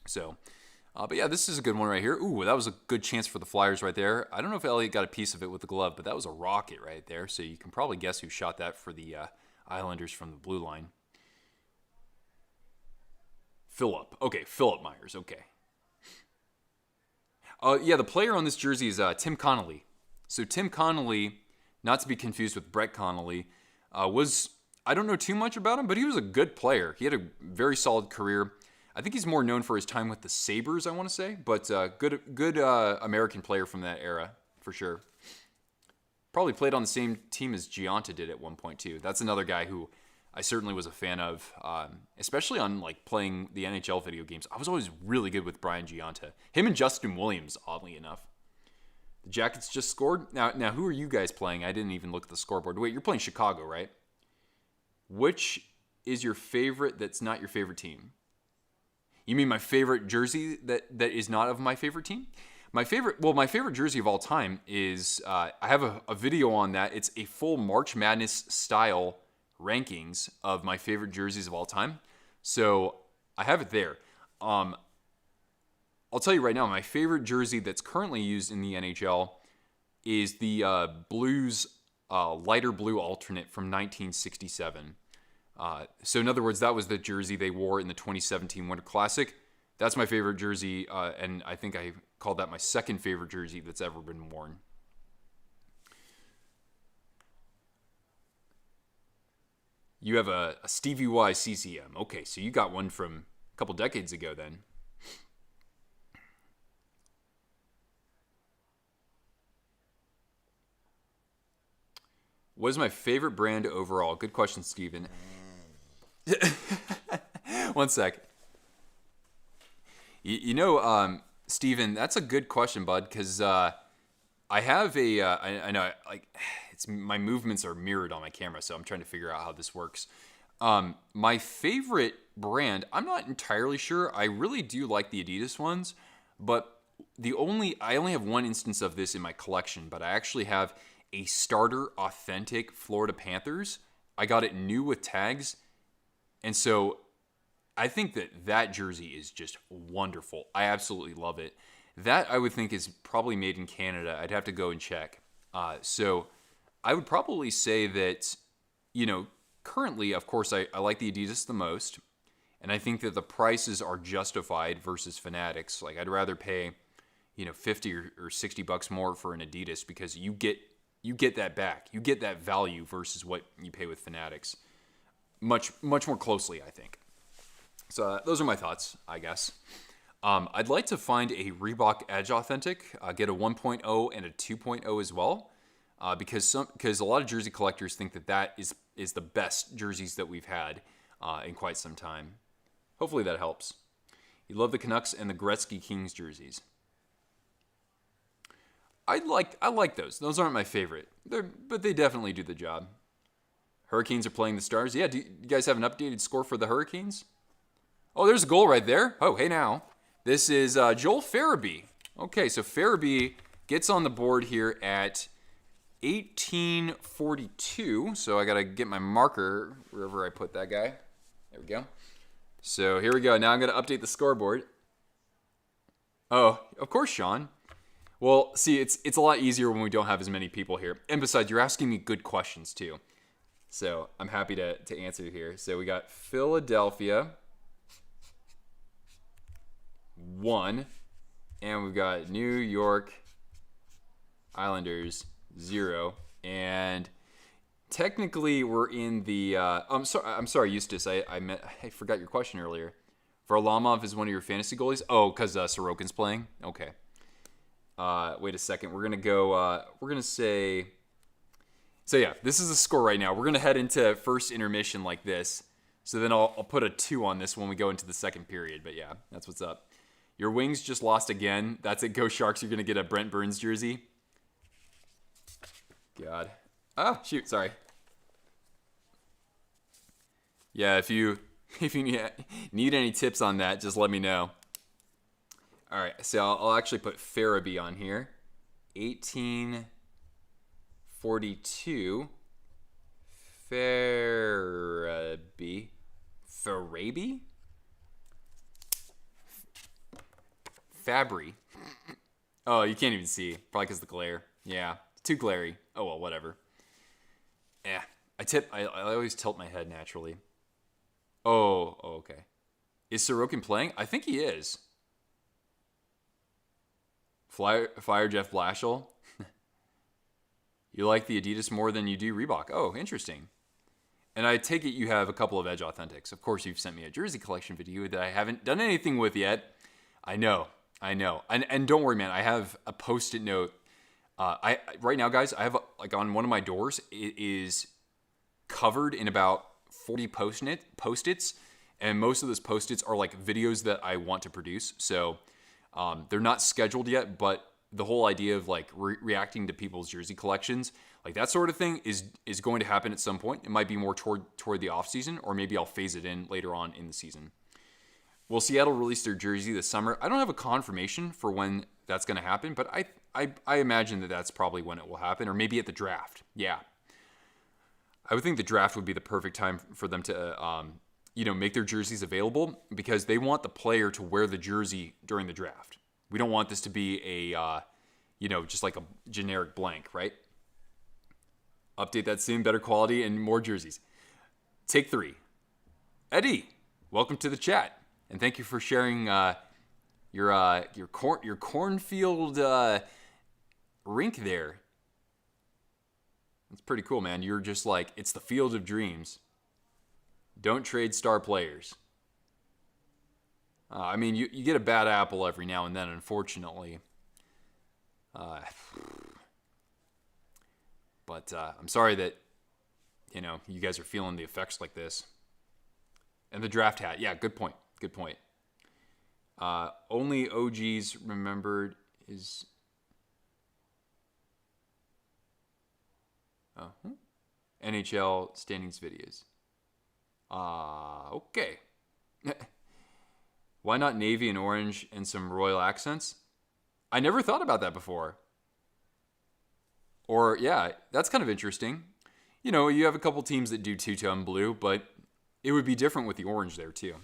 [SPEAKER 1] So, but yeah, this is a good one right here. Ooh, that was a good chance for the Flyers right there. I don't know if Elliott got a piece of it with the glove, but that was a rocket right there. So you can probably guess who shot that for the Islanders from the blue line. Philip. Okay, Philip Myers. Okay. Yeah, the player on this jersey is Tim Connolly. So Tim Connolly, not to be confused with Brett Connolly, was... I don't know too much about him, but he was a good player. He had a very solid career. I think he's more known for his time with the Sabres, I want to say, but good American player from that era, for sure. Probably played on the same team as Giunta did at one point, too. That's another guy who I certainly was a fan of, especially on like playing the NHL video games. I was always really good with Brian Giunta. Him and Justin Williams, oddly enough. The Jackets just scored. Now, who are you guys playing? I didn't even look at the scoreboard. Wait, you're playing Chicago, right? Which is your favorite that's not your favorite team? You mean my favorite jersey that is not of my favorite team? My favorite jersey of all time is, I have a video on that. It's a full March Madness style rankings of my favorite jerseys of all time. So I have it there. I'll tell you right now, my favorite jersey that's currently used in the NHL is the Blues lighter blue alternate from 1967. So in other words, that was the jersey they wore in the 2017 Winter Classic. That's my favorite jersey, and I think I called that my second favorite jersey that's ever been worn. You have a Stevie Y CCM. Okay, so you got one from a couple decades ago then. What is my favorite brand overall? Good question, Steven. One sec. Steven, that's a good question, bud, because I have I know, like, my movements are mirrored on my camera, so I'm trying to figure out how this works. My favorite brand, I'm not entirely sure. I really do like the Adidas ones, but I only have one instance of this in my collection, but I actually have a starter authentic Florida Panthers. I got it new with tags. And so I think that jersey is just wonderful. I absolutely love it. That I would think is probably made in Canada. I'd have to go and check. So I would probably say that, currently, of course, I like the Adidas the most. And I think that the prices are justified versus Fanatics. Like I'd rather pay, $50 or $60 more for an Adidas because you get that back. You get that value versus what you pay with Fanatics. Much more closely, I think. So those are my thoughts, I guess. I'd like to find a Reebok Edge Authentic, get a 1.0 and a 2.0 as well, because a lot of jersey collectors think that is the best jerseys that we've had in quite some time. Hopefully that helps. You love the Canucks and the Gretzky Kings jerseys. I like those. Those aren't my favorite. But they definitely do the job. Hurricanes are playing the Stars. Yeah, do you guys have an updated score for the Hurricanes? Oh, there's a goal right there. Oh, hey now. This is Joel Farabee. Okay, so Farabee gets on the board here at 1842. So I got to get my marker wherever I put that guy. There we go. So here we go. Now I'm going to update the scoreboard. Oh, of course, Sean. Well, see, it's a lot easier when we don't have as many people here. And besides, you're asking me good questions, too. So I'm happy to answer here. So we got Philadelphia 1, and we've got New York Islanders 0. And technically, we're in the. I'm sorry, Eustace. I forgot your question earlier. Varlamov is one of your fantasy goalies. Oh, because Sorokin's playing. Okay. Wait a second. We're gonna go. We're gonna say. So yeah, this is the score right now. We're gonna head into first intermission like this. So then I'll put a 2 on this when we go into the second period. But yeah, that's what's up. Your Wings just lost again. That's it. Go Sharks. You're gonna get a Brent Burns jersey. God. Oh shoot. Sorry. Yeah, if you need any tips on that, just let me know. All right, so I'll actually put Farabee on here. 1842. Farabee. Fabry. Oh, you can't even see. Probably because of the glare. Yeah, it's too glary. Oh, well, whatever. Yeah, I always tilt my head naturally. Oh, okay. Is Sorokin playing? I think he is. Fire Jeff Blashill. You like the Adidas more than you do Reebok. Oh, interesting. And I take it you have a couple of Edge Authentics. Of course, you've sent me a jersey collection video that I haven't done anything with yet. I know. And don't worry, man. I have a Post-it note. Right now, guys, I have on one of my doors. It is covered in about 40 Post-its, and most of those Post-its are like videos that I want to produce. So. They're not scheduled yet, but the whole idea of like reacting to people's jersey collections, like that sort of thing is going to happen at some point. It might be more toward the off season, or maybe I'll phase it in later on in the season. Will Seattle release their jersey this summer? I don't have a confirmation for when that's going to happen, but I imagine that that's probably when it will happen, or maybe at the draft. Yeah, I would think the draft would be the perfect time for them to make their jerseys available, because they want the player to wear the jersey during the draft. We don't want this to be a, just like a generic blank, right? Update that soon, better quality and more jerseys. Take 3. Eddie, welcome to the chat, and thank you for sharing your cornfield rink there. That's pretty cool, man. You're just like, it's the field of dreams. Don't trade star players. I mean, you get a bad apple every now and then, unfortunately. But I'm sorry that, you guys are feeling the effects like this. And the draft hat. Yeah, good point. Good point. Only OGs remembered his... NHL standings videos. Okay. Why not navy and orange and some royal accents? I never thought about that before. Or, yeah, that's kind of interesting. You have a couple teams that do two-tone blue, but it would be different with the orange there, too.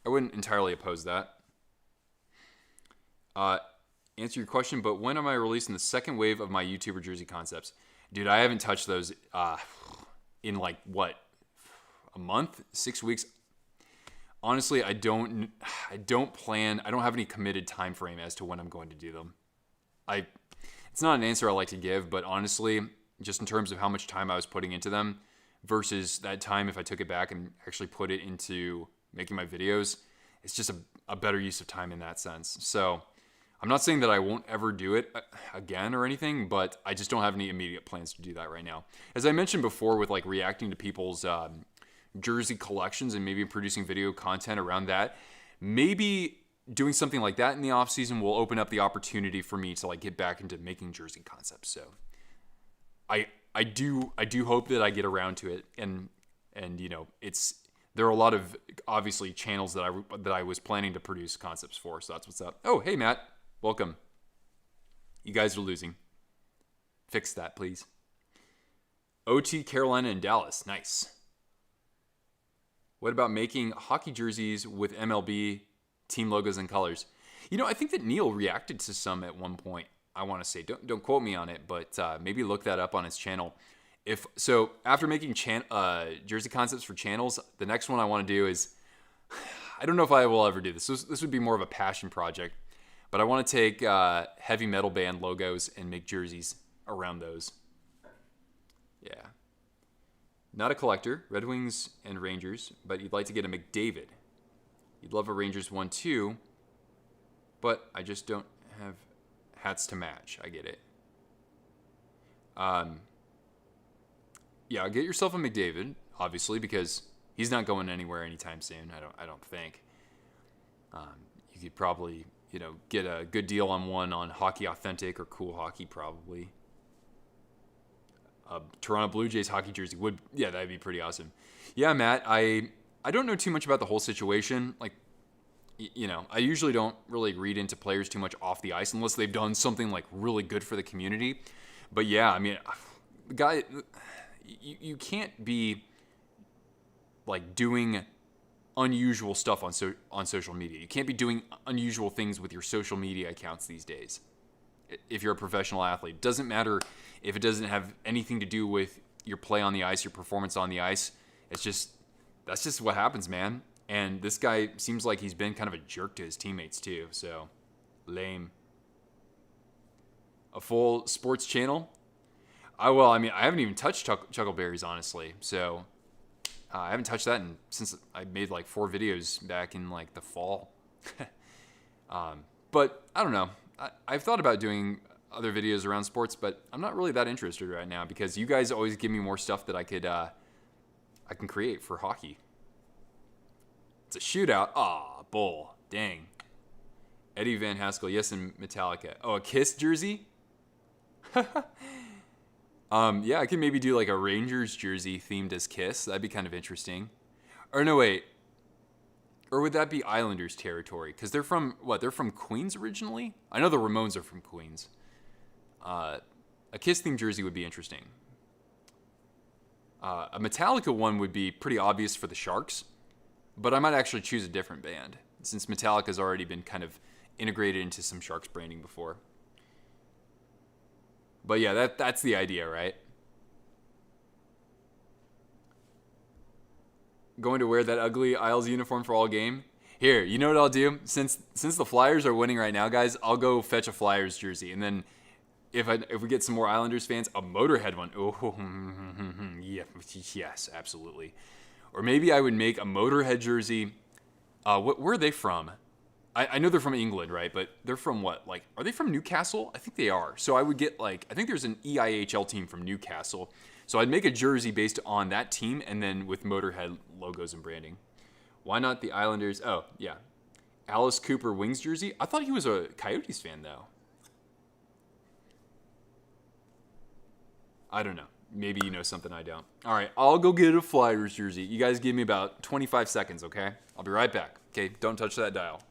[SPEAKER 1] I wouldn't entirely oppose that. Answer your question, but when am I releasing the second wave of my YouTuber jersey concepts? Dude, I haven't touched those in a month, 6 weeks. Honestly, I don't have any committed time frame as to when I'm going to do them. It's not an answer I like to give, but honestly, just in terms of how much time I was putting into them versus that time if I took it back and actually put it into making my videos, it's just a better use of time in that sense. So I'm not saying that I won't ever do it again or anything, but I just don't have any immediate plans to do that right now. As I mentioned before with reacting to people's jersey collections and maybe producing video content around that. Maybe doing something like that in the off season will open up the opportunity for me to like get back into making jersey concepts. So I do hope that I get around to it, and you know, there are a lot of obviously channels that I was planning to produce concepts for. So that's what's up. Oh, hey Matt, welcome. You guys are losing. Fix that, please. OT, Carolina, and Dallas. Nice. What about making hockey jerseys with MLB team logos and colors? You know, I think that Neil reacted to some at one point. I want to say, don't quote me on it, but maybe look that up on his channel. If so, after making jersey concepts for channels, the next one I want to do is, I don't know if I will ever do this. This would be more of a passion project, but I want to take heavy metal band logos and make jerseys around those. Yeah. Not a collector, Red Wings and Rangers, but you'd like to get a McDavid. You'd love a Rangers one too, but I just don't have hats to match. I get it. Yeah, get yourself a McDavid, obviously, because he's not going anywhere anytime soon. I don't think. You could probably, you know, get a good deal on one on Hockey Authentic or Cool Hockey, probably. Toronto Blue Jays hockey jersey that'd be pretty awesome. Yeah, Matt, I don't know too much about the whole situation. Like, you know, I usually don't really read into players too much off the ice unless they've done something like really good for the community. But yeah, I mean, the guy, you can't be like doing unusual stuff on social media. You can't be doing unusual things with your social media accounts these days. If you're a professional athlete, doesn't matter if it doesn't have anything to do with your play on the ice, your performance on the ice. That's just what happens, man. And this guy seems like he's been kind of a jerk to his teammates too. So lame. A full sports channel. I haven't even touched Chuckleberries, honestly. So I haven't touched that since I made like 4 videos back in like the fall. But I don't know. I've thought about doing other videos around sports, but I'm not really that interested right now because you guys always give me more stuff that I can create for hockey. It's a shootout. Bull. Dang. Eddie Van Haskell. Yes, and Metallica. Oh, a Kiss jersey? Yeah, I could maybe do like a Rangers jersey themed as Kiss. That'd be kind of interesting. Or no, wait. Or would that be Islanders territory? Because they're from Queens originally? I know the Ramones are from Queens. A Kiss themed jersey would be interesting. A Metallica one would be pretty obvious for the Sharks, but I might actually choose a different band since Metallica's already been kind of integrated into some Sharks branding before. But yeah, that's the idea, right? Going to wear that ugly Isles uniform for all game. Here, you know what I'll do? Since the Flyers are winning right now, guys, I'll go fetch a Flyers jersey, and then if we get some more Islanders fans, a Motorhead one. Oh, yeah, yes, absolutely. Or maybe I would make a Motorhead jersey. Where are they from? I know they're from England, right? But they're from what? Like, are they from Newcastle? I think they are. So I would get I think there's an EIHL team from Newcastle. So I'd make a jersey based on that team and then with Motorhead logos and branding. Why not the Islanders? Oh, yeah. Alice Cooper Wings jersey? I thought he was a Coyotes fan, though. I don't know. Maybe you know something I don't. All right, I'll go get a Flyers jersey. You guys give me about 25 seconds, okay? I'll be right back. Okay, don't touch that dial.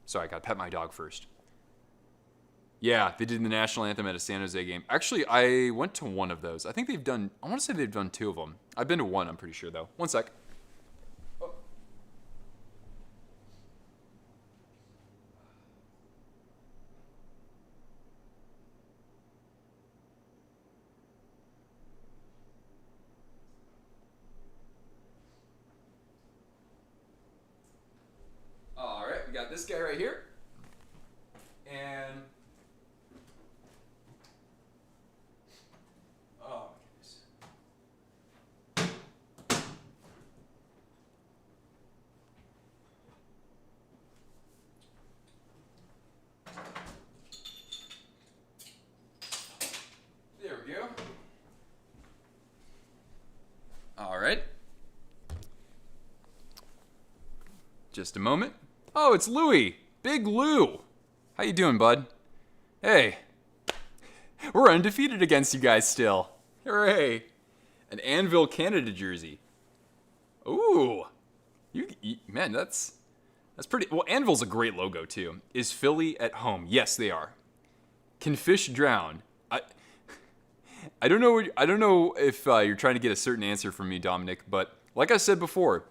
[SPEAKER 1] Sorry, I gotta pet my dog first. Yeah, they did the national anthem at a San Jose game. Actually, I went to one of those. I want to say they've done 2 of them. I've been to one, I'm pretty sure, though. One sec. Oh. All right, we got this guy right here. And there we go. All right. Just a moment. Oh, it's Louie. Big Lou. How you doing, bud? Hey. We're undefeated against you guys still. Hooray. An Anvil Canada jersey. Ooh. Man, that's pretty... Well, Anvil's a great logo, too. Is Philly at home? Yes, they are. Can fish drown? I don't know. I don't know if you're trying to get a certain answer from me, Dominic. But like I said before,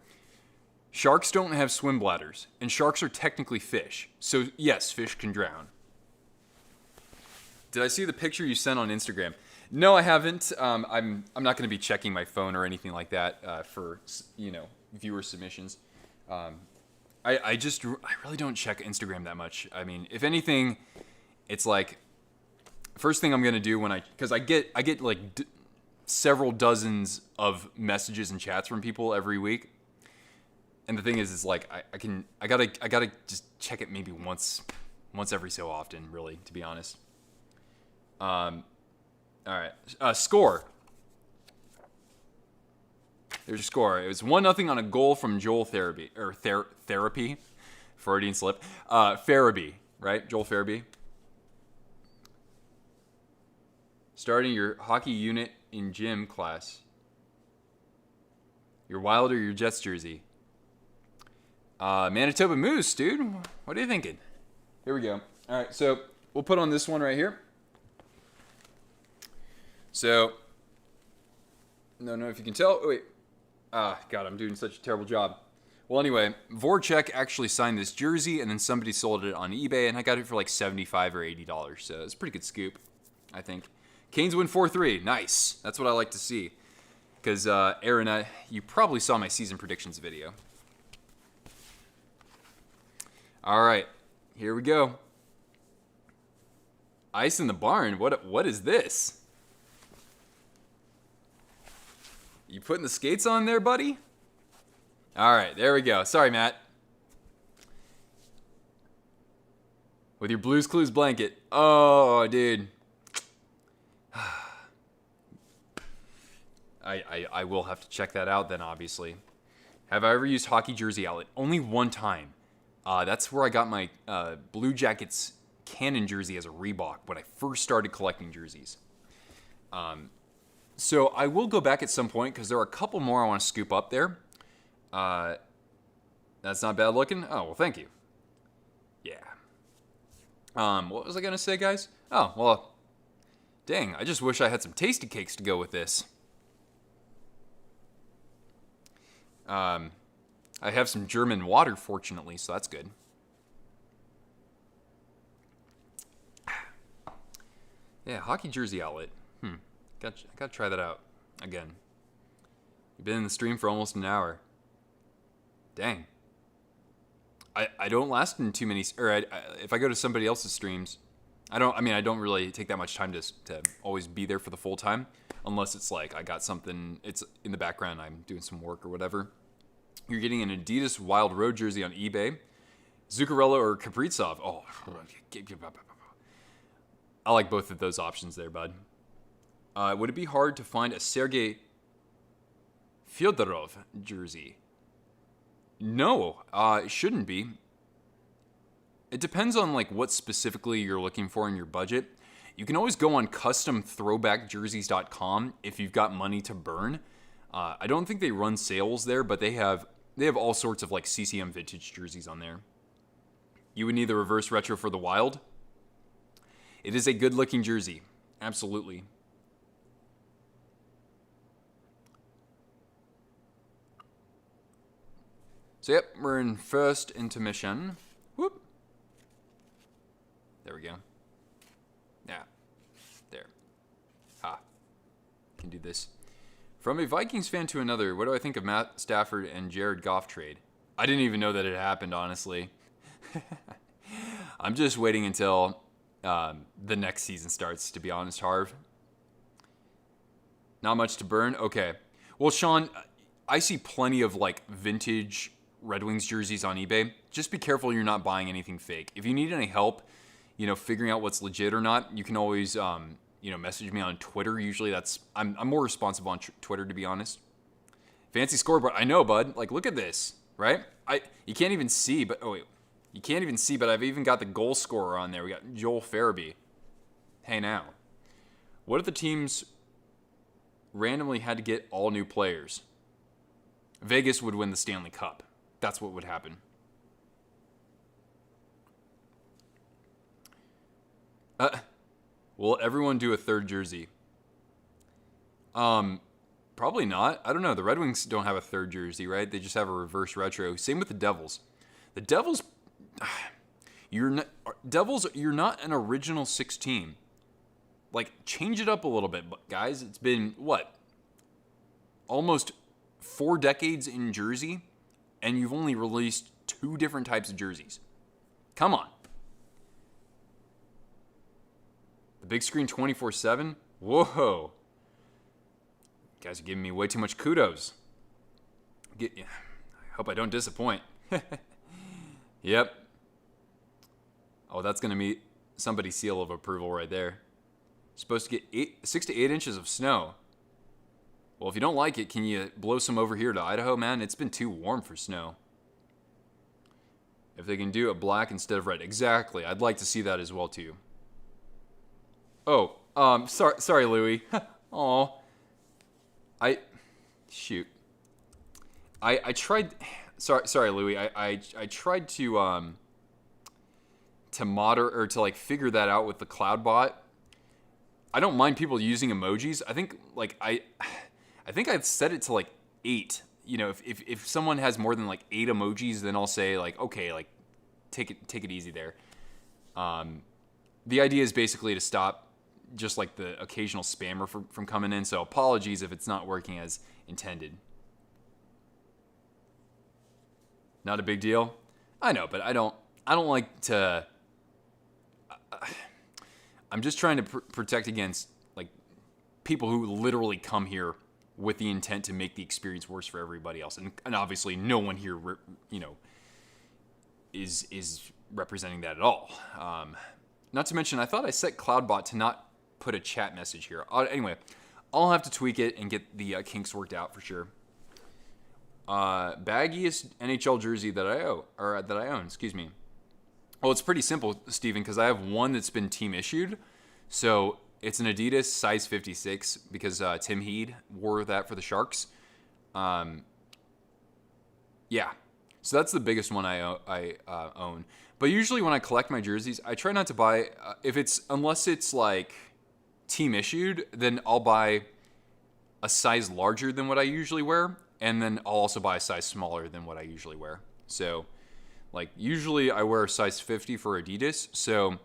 [SPEAKER 1] sharks don't have swim bladders, and sharks are technically fish. So yes, fish can drown. Did I see the picture you sent on Instagram? No, I haven't. I'm not going to be checking my phone or anything like that for viewer submissions. I really don't check Instagram that much. I mean, if anything, it's like first thing I'm gonna do because I get like several dozens of messages and chats from people every week, and the thing is like I gotta just check it maybe once every so often, really, to be honest. All right, score. There's a score. It was 1-0 on a goal from Joel Therapy, Freudian slip. Farabee, right? Joel Farabee. Starting your hockey unit in gym class. Your Wild or your Jets jersey. Manitoba Moose, dude. What are you thinking? Here we go. All right, so we'll put on this one right here. So, don't know if you can tell. Oh, wait. God, I'm doing such a terrible job. Well, anyway, Voracek actually signed this jersey, and then somebody sold it on eBay, and I got it for like $75 or $80. So it's a pretty good scoop, I think. Canes win 4-3. Nice. That's what I like to see. Because, Aaron, you probably saw my season predictions video. All right. Here we go. Ice in the barn. What is this? You putting the skates on there, buddy? All right, there we go. Sorry, Matt. With your Blues Clues blanket. Oh, dude. I will have to check that out then, obviously. Have I ever used Hockey Jersey Outlet? Only one time. That's where I got my Blue Jackets Cannon jersey as a Reebok when I first started collecting jerseys. So I will go back at some point because there are a couple more I want to scoop up there. That's not bad looking. Oh, well, thank you. Yeah. What was I going to say, guys? Oh, well, dang. I just wish I had some tasty cakes to go with this. I have some German water, fortunately, so that's good. Yeah, Hockey Jersey Outlet. Gotta try that out again. You've been in the stream for almost an hour. Dang. I don't last in too many. If I go to somebody else's streams, I don't really take that much time to always be there for the full time, unless it's like I got something. It's in the background. I'm doing some work or whatever. You're getting an Adidas Wild Road jersey on eBay. Zuccarello or Kaprizov. Oh, I like both of those options there, bud. Would it be hard to find a Sergei Fyodorov jersey? No, it shouldn't be. It depends on like what specifically you're looking for in your budget. You can always go on customthrowbackjerseys.com if you've got money to burn. I don't think they run sales there, but they have all sorts of like CCM vintage jerseys on there. You would need the reverse retro for the Wild. It is a good looking jersey. Absolutely. So, yep, we're in first intermission. Whoop. There we go. Yeah. There. Ha. Can do this. From a Vikings fan to another, what do I think of Matt Stafford and Jared Goff trade? I didn't even know that it happened, honestly. I'm just waiting until the next season starts, to be honest, Harv. Not much to burn? Okay. Well, Sean, I see plenty of, like, vintage Red Wings jerseys on eBay. Just be careful you're not buying anything fake. If you need any help, figuring out what's legit or not, you can always, message me on Twitter. Usually I'm more responsive on Twitter, to be honest. Fancy scoreboard. I know, bud. Like, look at this. right? You can't even see, but oh wait, you can't even see, but I've even got the goal scorer on there. We got Joel Farabee. Hey now, what if the teams randomly had to get all new players? Vegas would win the Stanley Cup. That's what would happen. Will everyone do a third jersey? Probably not. I don't know. The Red Wings don't have a third jersey, right? They just have a reverse retro. Same with the Devils. The Devils, you're not an original 6 team. Like, change it up a little bit, guys. It's been, what? Almost 4 decades in jersey, and you've only released 2 different types of jerseys. Come on. The big screen 24/7? Whoa. You guys are giving me way too much kudos. I hope I don't disappoint. Yep. Oh, that's going to meet somebody's seal of approval right there. Supposed to get 6 to 8 inches of snow. Well, if you don't like it, can you blow some over here to Idaho, man? It's been too warm for snow. If they can do it black instead of red. Exactly. I'd like to see that as well, too. Oh, sorry, Louie. Aw. Shoot. I tried, sorry, Louie. I tried to like figure that out with the cloud bot. I don't mind people using emojis. I think like I think I've set it to like 8. You know, if someone has more than like 8 emojis, then I'll say like, okay, like take it easy there. The idea is basically to stop just like the occasional spammer from coming in. So apologies if it's not working as intended. Not a big deal. I know, but I don't like to. I'm just trying to protect against like people who literally come here with the intent to make the experience worse for everybody else, and obviously no one here, is representing that at all. Not to mention, I thought I set CloudBot to not put a chat message here. Anyway, I'll have to tweak it and get the kinks worked out for sure. Baggiest NHL jersey that I own. Excuse me. Well, it's pretty simple, Steven, because I have one that's been team issued. So it's an Adidas size 56 because Tim Heed wore that for the Sharks. Yeah. So that's the biggest one I own. But usually when I collect my jerseys, I try not to buy, unless it's like team issued, then I'll buy a size larger than what I usually wear. And then I'll also buy a size smaller than what I usually wear. So like usually I wear a size 50 for Adidas. So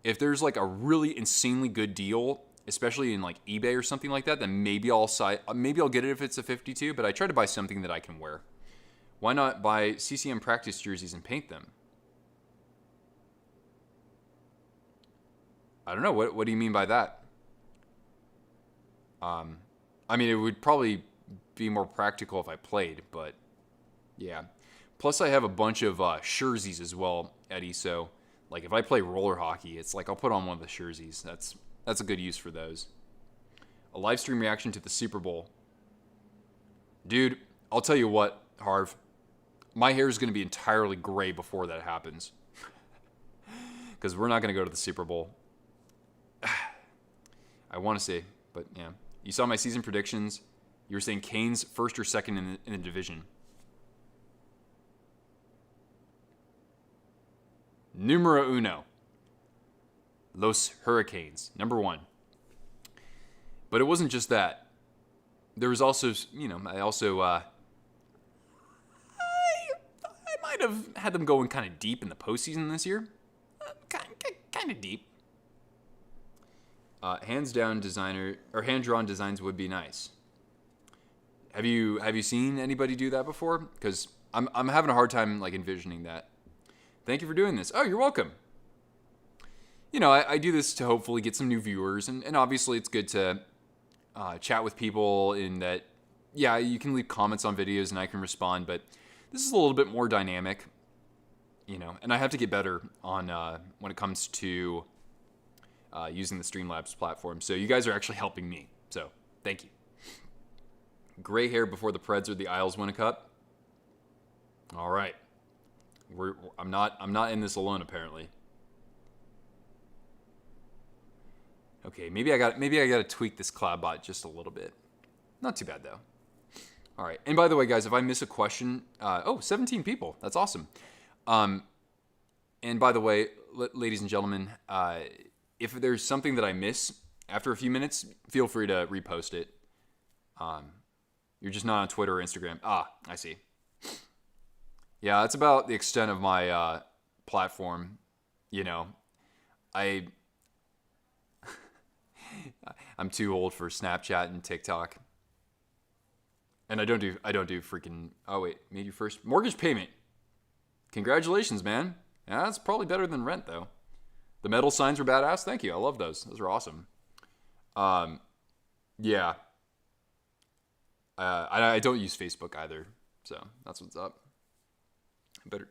[SPEAKER 1] if there's like a really insanely good deal, especially in like eBay or something like that, then maybe I'll get it if it's a 52, but I try to buy something that I can wear. Why not buy CCM practice jerseys and paint them? I don't know. What do you mean by that? I mean, it would probably be more practical if I played, but yeah. Plus, I have a bunch of jerseys as well, Eddie. So, like, if I play roller hockey, it's like I'll put on one of the jerseys. That's a good use for those. A live stream reaction to the Super Bowl. Dude, I'll tell you what, Harv. My hair is going to be entirely gray before that happens. Because we're not going to go to the Super Bowl. I want to say, but yeah. You saw my season predictions. You were saying Canes first or second in the division. Numero uno. Los Hurricanes. Number 1. But it wasn't just that. There was also, I might have had them going kind of deep in the postseason this year. Kind of deep. Hand-drawn designs would be nice. Have you seen anybody do that before? Because I'm having a hard time like envisioning that. Thank you for doing this. Oh, you're welcome. I do this to hopefully get some new viewers, and obviously it's good to chat with people in that, yeah, you can leave comments on videos and I can respond, but this is a little bit more dynamic, and I have to get better on when it comes to using the Streamlabs platform. So you guys are actually helping me. So thank you. Gray hair before the Preds or the Isles win a cup. All right. I'm not in this alone apparently. Okay, maybe I got to tweak this CloudBot just a little bit. Not too bad though. All right. And by the way, guys, if I miss a question, 17 people. That's awesome. And by the way, ladies and gentlemen, if there's something that I miss after a few minutes, feel free to repost it. You're just not on Twitter or Instagram. Ah, I see. Yeah, that's about the extent of my platform. You know, I'm too old for Snapchat and TikTok. And I don't do freaking. Oh wait, made your first mortgage payment. Congratulations, man. Yeah, that's probably better than rent though. The metal signs were badass. Thank you. I love those. Those are awesome. Yeah. I don't use Facebook either, so that's what's up. Better.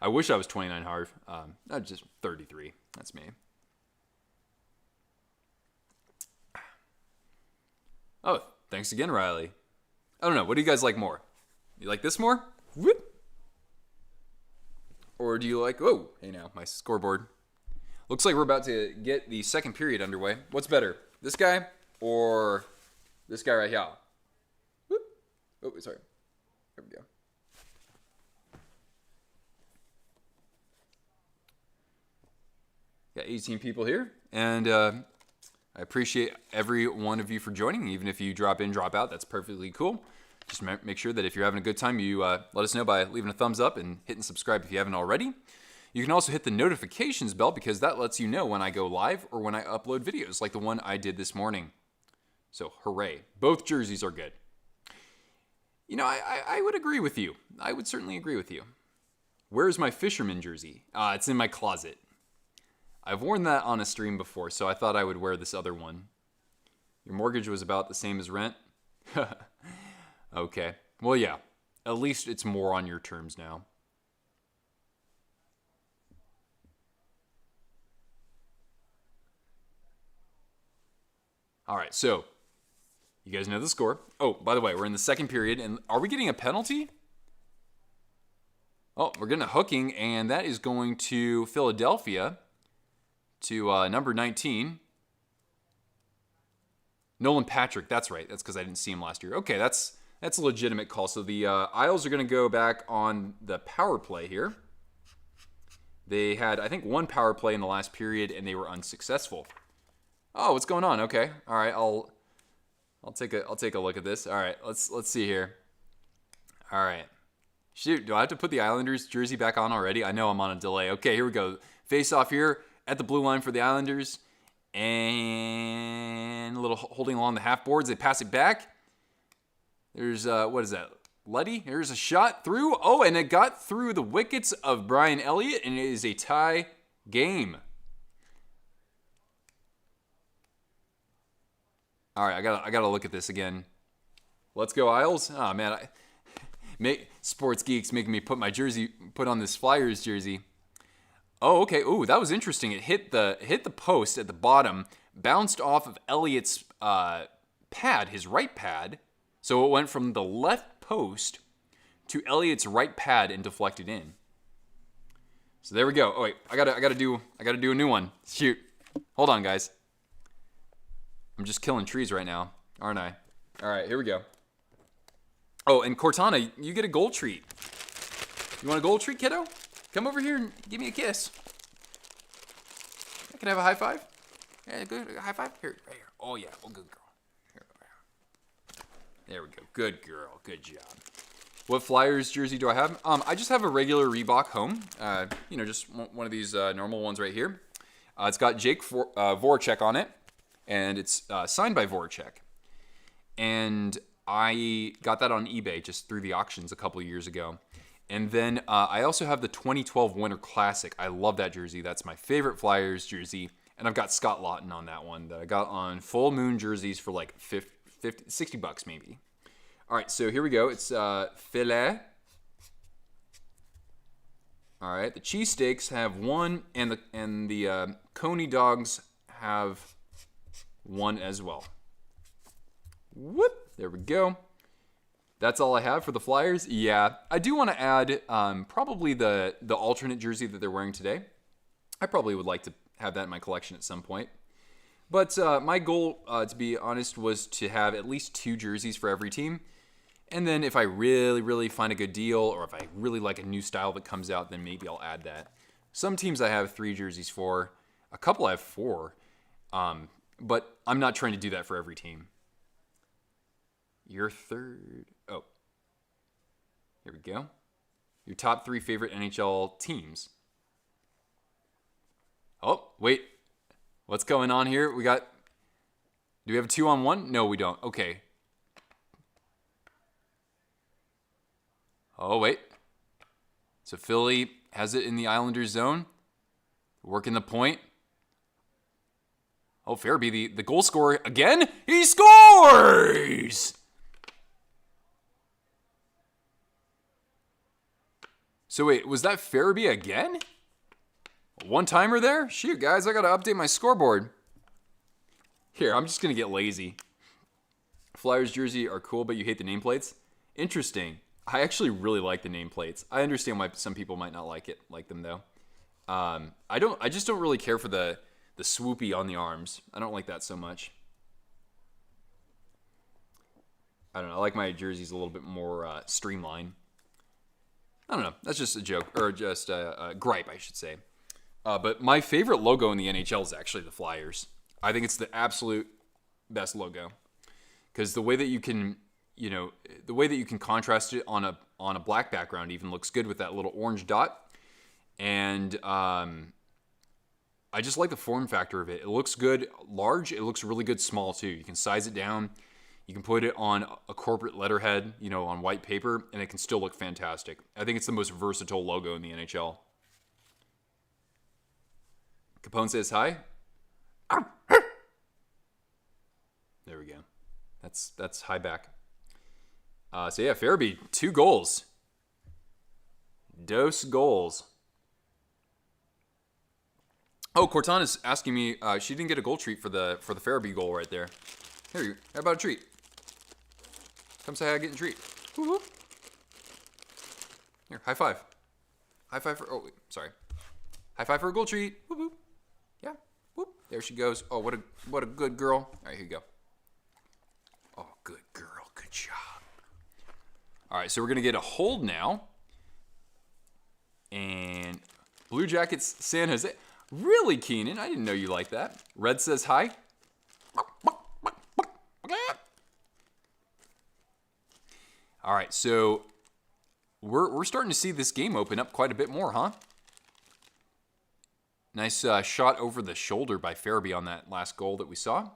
[SPEAKER 1] I wish I was 29 hard. I'm just 33. That's me. Oh, thanks again, Riley. I don't know. What do you guys like more? You like this more? Whoop. Or do you like... Oh, hey now, my scoreboard. Looks like we're about to get the second period underway. What's better, this guy or this guy right here? Whoop. Oh, sorry. There we go. Got 18 people here, and I appreciate every one of you for joining. Even if you drop in, drop out, that's perfectly cool. Just make sure that if you're having a good time, you let us know by leaving a thumbs up and hitting subscribe if you haven't already. You can also hit the notifications bell because that lets you know when I go live or when I upload videos like the one I did this morning. So hooray. Both jerseys are good. You know, I would agree with you. I would certainly agree with you. Where's my fisherman jersey? It's in my closet. I've worn that on a stream before, so I thought I would wear this other one. Your mortgage was about the same as rent? Okay. Well, yeah. At least it's more on your terms now. All right, so you guys know the score. Oh, by the way, we're in the second period, and are we getting a penalty? Oh, we're getting a hooking, and that is going to Philadelphia, to number 19. Nolan Patrick, that's right. That's because I didn't see him last year. Okay, that's a legitimate call. So the Isles are going to go back on the power play here. They had, I think, one power play in the last period, and they were unsuccessful. Oh, what's going on? Okay, all right. I'll take a look at this. All right, let's see here. All right. Shoot, do I have to put the Islanders jersey back on already? I know I'm on a delay. Okay, here we go. Face off here at the blue line for the Islanders, and a little holding along the half boards. They pass it back. There's what is that? Letty. There's a shot through. Oh, and it got through the wickets of Brian Elliott, and it is a tie game. All right, I gotta look at this again. Let's go, Isles. Oh man, sports geeks making me put on this Flyers jersey. Oh, okay. Ooh, that was interesting. It hit the post at the bottom, bounced off of Elliott's pad, his right pad. So it went from the left post to Elliott's right pad and deflected in. So there we go. Oh wait, I gotta do a new one. Shoot. Hold on, guys. I'm just killing trees right now, aren't I? All right, here we go. Oh, and Cortana, you get a gold treat. You want a gold treat, kiddo? Come over here and give me a kiss. Can I have a high five? Yeah, good. High five? Here, right here. Oh, yeah. Oh, good girl. Here. There we go. Good girl. Good job. What Flyers jersey do I have? I just have a regular Reebok home. Just one of these normal ones right here. It's got Jake Voracek on it. And it's signed by Voracek. And I got that on eBay just through the auctions a couple of years ago. And then I also have the 2012 Winter Classic. I love that jersey. That's my favorite Flyers jersey. And I've got Scott Lawton on that one that I got on Full Moon jerseys for like $60 maybe. All right, so here we go. It's filet. All right, the cheesesteaks have one, and the Coney dogs have one as well. Whoop! There we go. That's all I have for the Flyers. Yeah, I do want to add probably the alternate jersey that they're wearing today. I probably would like to have that in my collection at some point. But my goal, to be honest, was to have at least 2 jerseys for every team. And then if I really, really find a good deal, or if I really like a new style that comes out, then maybe I'll add that. Some teams I have 3 jerseys for. A couple I have 4. But I'm not trying to do that for every team. Your third. Oh. Here we go. Your top 3 favorite NHL teams. Oh, wait. What's going on here? Do we have a 2-on-1? No, we don't. Okay. Oh, wait. So Philly has it in the Islanders zone. Working the point. Oh, Farabee, the goal scorer again. He scores! So wait, was that Farabee again? One-timer there? Shoot, guys, I got to update my scoreboard. Here, I'm just going to get lazy. Flyers jersey are cool, but you hate the nameplates? Interesting. I actually really like the nameplates. I understand why some people might not like them though. I just don't really care for the swoopy on the arms. I don't like that so much. I don't know. I like my jerseys a little bit more streamlined. I don't know. That's just a joke, or just a gripe, I should say. But my favorite logo in the NHL is actually the Flyers. I think it's the absolute best logo because the way that you can contrast it on a black background even looks good with that little orange dot. And I just like the form factor of it. It looks good large. It looks really good small too. You can size it down. You can put it on a corporate letterhead, on white paper, and it can still look fantastic. I think it's the most versatile logo in the NHL. Capone says hi. There we go. That's high back. So yeah, Farabee, 2 goals. Dose goals. Oh, Cortana's asking me. She didn't get a goal treat for the Farabee goal right there. Here you go. How about a treat? Come say hi, getting a treat. Woo-hoo. Here, high five. High five for. Oh, wait, sorry. High five for a goal treat. Woo-hoo. Yeah. Whoop. There she goes. Oh, what a good girl. All right, here you go. Oh, good girl. Good job. All right, so we're going to get a hold now. And Blue Jackets, San Jose. Really, Keenan? I didn't know you liked that. Red says hi. All right, so we're starting to see this game open up quite a bit more, huh? Nice shot over the shoulder by Farabee on that last goal that we saw.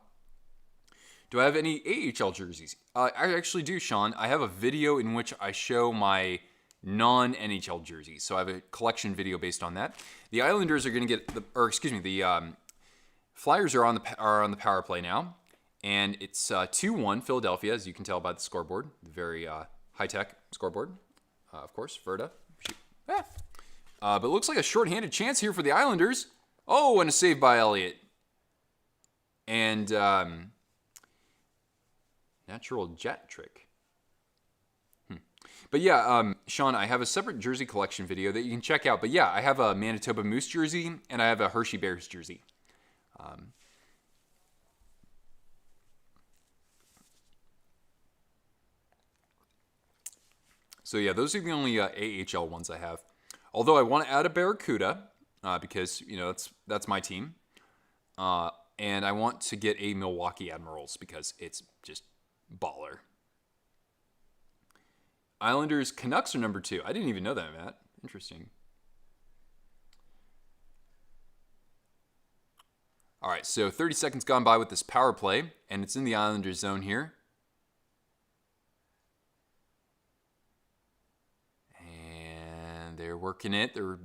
[SPEAKER 1] Do I have any AHL jerseys? I actually do, Sean. I have a video in which I show my non-NHL jerseys. So I have a collection video based on that. The Islanders are going to get the Flyers are on the power play now, and it's 2-1 Philadelphia, as you can tell by the scoreboard, the very high-tech scoreboard, of course. Verda. But it looks like a shorthanded chance here for the Islanders. Oh, and a save by Elliott. And natural jet trick. But yeah, Sean, I have a separate jersey collection video that you can check out. But yeah, I have a Manitoba Moose jersey and I have a Hershey Bears jersey. So yeah, those are the only AHL ones I have. Although I want to add a Barracuda because that's my team, and I want to get a Milwaukee Admirals because it's just baller. Islanders Canucks are number 2. I didn't even know that, Matt. Interesting. All right, so 30 seconds gone by with this power play, and it's in the Islanders zone here. And they're working it. They're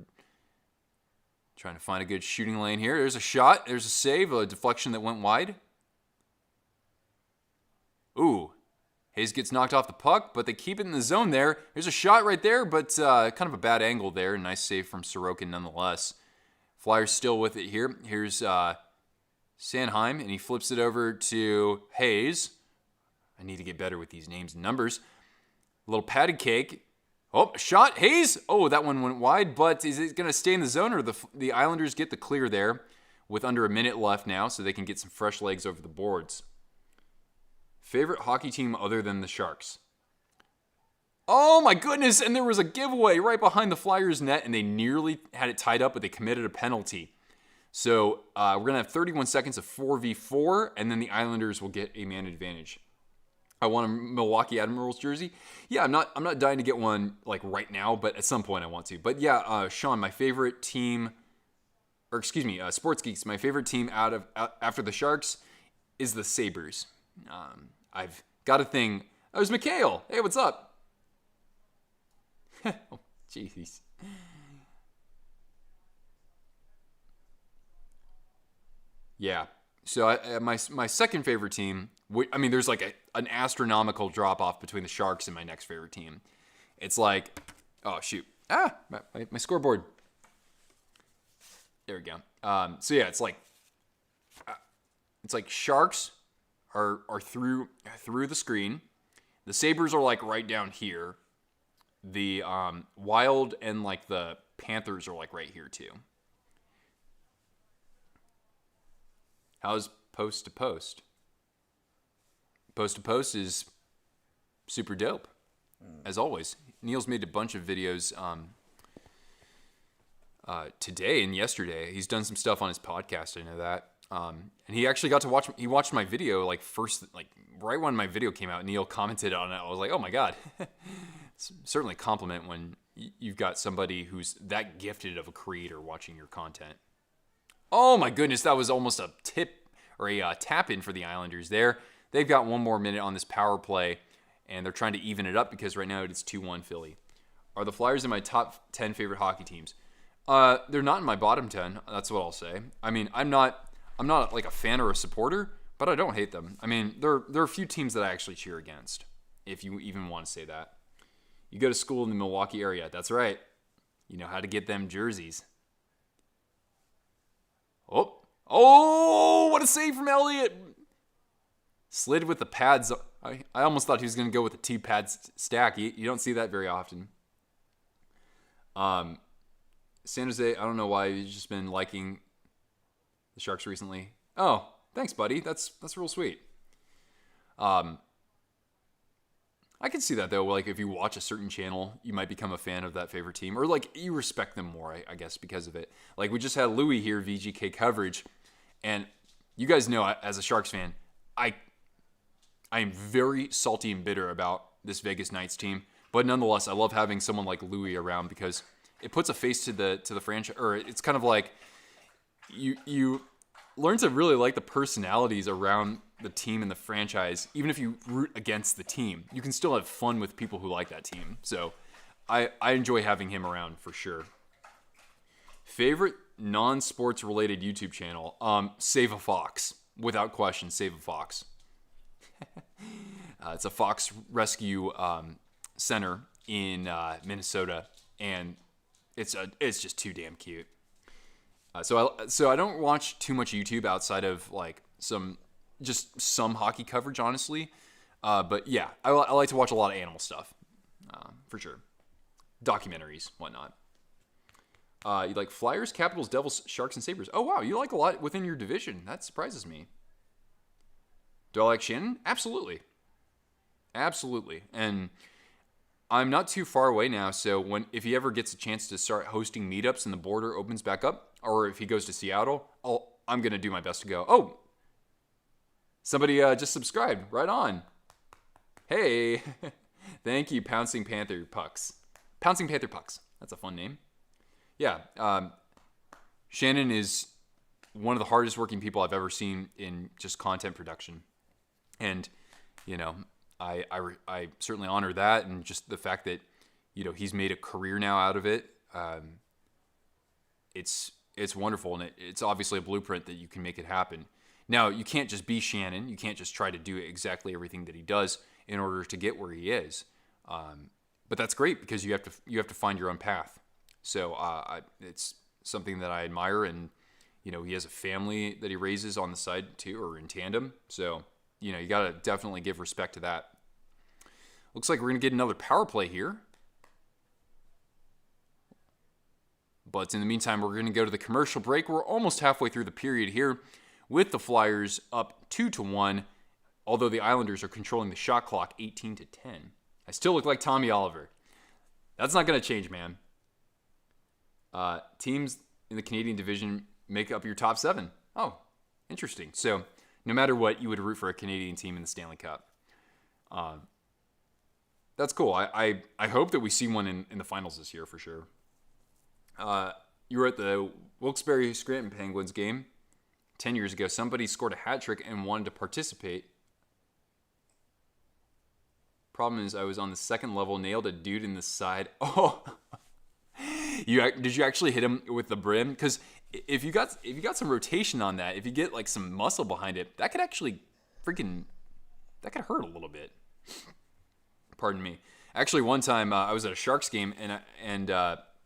[SPEAKER 1] trying to find a good shooting lane here. There's a shot. There's a save, a deflection that went wide. Ooh. Hayes gets knocked off the puck, but they keep it in the zone there. There's a shot right there, but kind of a bad angle there. Nice save from Sorokin nonetheless. Flyers still with it here. Here's Sanheim, and he flips it over to Hayes. I need to get better with these names and numbers. A little patty cake. Oh, shot. Hayes. Oh, that one went wide, but is it going to stay in the zone, or the Islanders get the clear there with under a minute left now, so they can get some fresh legs over the boards? Favorite hockey team other than the Sharks? Oh my goodness, and there was a giveaway right behind the Flyers net, and they nearly had it tied up, but they committed a penalty. So we're going to have 31 seconds of 4v4, and then the Islanders will get a man advantage. I want a Milwaukee Admirals jersey. Yeah, I'm not dying to get one like right now, but at some point I want to. But yeah, Sean, my favorite team, or excuse me, Sports Geeks, my favorite team after the Sharks is the Sabres. I've got a thing. Oh, there's Mikhail. Hey, what's up? Oh, jeez. Yeah. So my second favorite team, I mean, there's like an astronomical drop off between the Sharks and my next favorite team. It's like, oh shoot, my scoreboard. There we go. So yeah, it's like Sharks are through the screen. The Sabres are like right down here. The Wild and like the Panthers are like right here too. How's post to post? Post to post is super dope, as always. Neil's made a bunch of videos today and yesterday. He's done some stuff on his podcast. I know that. And he actually got to watch. He watched my video right when my video came out. Neil commented on it. I was like, oh my god. It's certainly a compliment when you've got somebody who's that gifted of a creator watching your content. Oh my goodness, that was almost a tip or a tap in for the Islanders there. They've got one more minute on this power play, and they're trying to even it up because right now it's 2-1 Philly. Are the Flyers in my top 10 favorite hockey teams? They're not in my bottom 10. That's what I'll say. I mean, I'm not like a fan or a supporter, but I don't hate them. I mean, there are a few teams that I actually cheer against, if you even want to say that. You go to school in the Milwaukee area. That's right. You know how to get them jerseys. Oh, what a save from Elliott. Slid with the pads. I almost thought he was going to go with the T-pads stack. You don't see that very often. San Jose, I don't know why you've just been liking the Sharks recently. Oh, thanks, buddy. That's real sweet. I can see that, though. Like, if you watch a certain channel, you might become a fan of that favorite team. Or, like, you respect them more, I guess, because of it. Like, we just had Louis here, VGK coverage. And you guys know, as a Sharks fan, I am very salty and bitter about this Vegas Knights team. But nonetheless, I love having someone like Louis around because it puts a face to the franchise. Or it's kind of like you learn to really like the personalities around the team and the franchise. Even if you root against the team, you can still have fun with people who like that team. So I enjoy having him around for sure. Favorite non-sports related YouTube channel? Save a Fox. Without question, Save a Fox. It's a fox rescue center in Minnesota, and it's just too damn cute. So I don't watch too much YouTube outside of like some hockey coverage, honestly. But yeah, I like to watch a lot of animal stuff, for sure. Documentaries, whatnot. You like Flyers, Capitals, Devils, Sharks, and Sabres. Oh wow, you like a lot within your division. That surprises me. Do I like Shannon? Absolutely. And I'm not too far away now, so if he ever gets a chance to start hosting meetups and the border opens back up, or if he goes to Seattle, I'm going to do my best to go. Oh, somebody just subscribed. Right on. Hey, thank you, Pouncing Panther Pucks. Pouncing Panther Pucks. That's a fun name. Yeah, Shannon is one of the hardest working people I've ever seen in just content production. And, you know, I certainly honor that, and just the fact that, you know, he's made a career now out of it. It's wonderful, and it's obviously a blueprint that you can make it happen. Now, you can't just be Shannon. You can't just try to do exactly everything that he does in order to get where he is. But that's great because you have to find your own path. So it's something that I admire, and you know, he has a family that he raises on the side too, or in tandem. So you know, you got to definitely give respect to that. Looks like we're going to get another power play here. But in the meantime, we're going to go to the commercial break. We're almost halfway through the period here with the Flyers up 2-1, although the Islanders are controlling the shot clock 18-10. I still look like Tommy Oliver. That's not going to change, man. Teams in the Canadian division make up your top 7. Oh, interesting. So no matter what, you would root for a Canadian team in the Stanley Cup. That's cool. I hope that we see one in the finals this year for sure. You were at the Wilkes-Barre Scranton Penguins game 10 years ago. Somebody scored a hat trick and wanted to participate. Problem is, I was on the second level, nailed a dude in the side. Oh, did you actually hit him with the brim? Because if you got some rotation on that, if you get like some muscle behind it, that could actually that could hurt a little bit. Pardon me. Actually, one time I was at a Sharks game and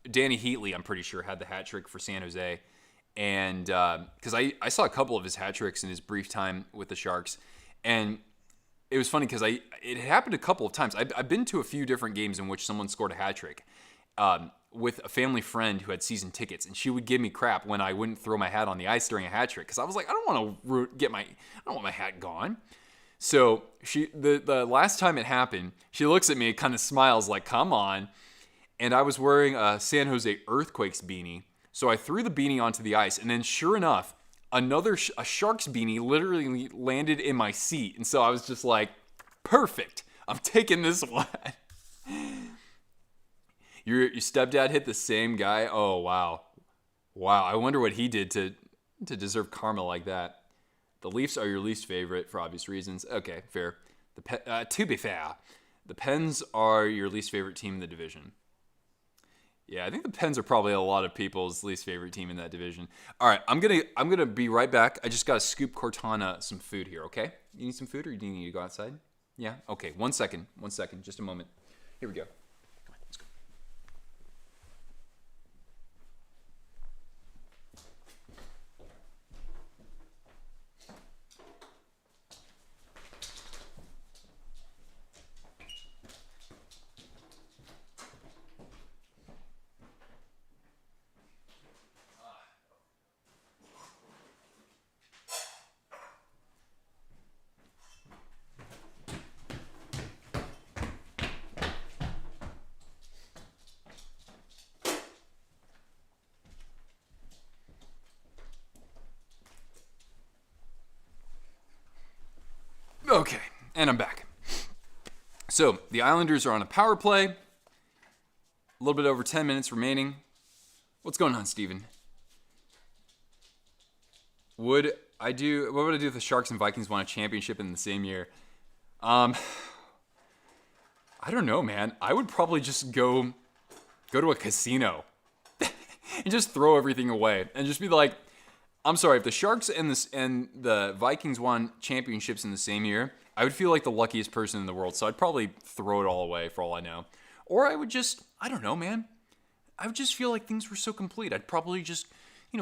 [SPEAKER 1] Danny Heatley, I'm pretty sure, had the hat trick for San Jose, and because I saw a couple of his hat tricks in his brief time with the Sharks, and it was funny because it happened a couple of times. I've been to a few different games in which someone scored a hat trick with a family friend who had season tickets, and she would give me crap when I wouldn't throw my hat on the ice during a hat trick because I was like, I don't want my hat gone. So the last time it happened, she looks at me and kind of smiles like, come on. And I was wearing a San Jose Earthquakes beanie. So I threw the beanie onto the ice, and then sure enough, a Sharks beanie literally landed in my seat. And so I was just like, perfect. I'm taking this one. Your stepdad hit the same guy? Oh, wow. Wow, I wonder what he did to deserve karma like that. The Leafs are your least favorite for obvious reasons. Okay, fair. To be fair, the Pens are your least favorite team in the division. Yeah, I think the Pens are probably a lot of people's least favorite team in that division. All right, I'm gonna be right back. I just gotta scoop Cortana some food here. Okay, you need some food, or do you need to go outside? Yeah. Okay. 1 second. Just a moment. Here we go. Come on, let's go. Okay, and I'm back. So, the Islanders are on a power play. A little bit over 10 minutes remaining. What's going on, Steven? What would I do if the Sharks and Vikings won a championship in the same year? I don't know, man. I would probably just go to a casino and just throw everything away and just be like, I'm sorry, if the Sharks and the Vikings won championships in the same year, I would feel like the luckiest person in the world. So I'd probably throw it all away for all I know. Or I would just, I don't know, man. I would just feel like things were so complete. I'd probably just,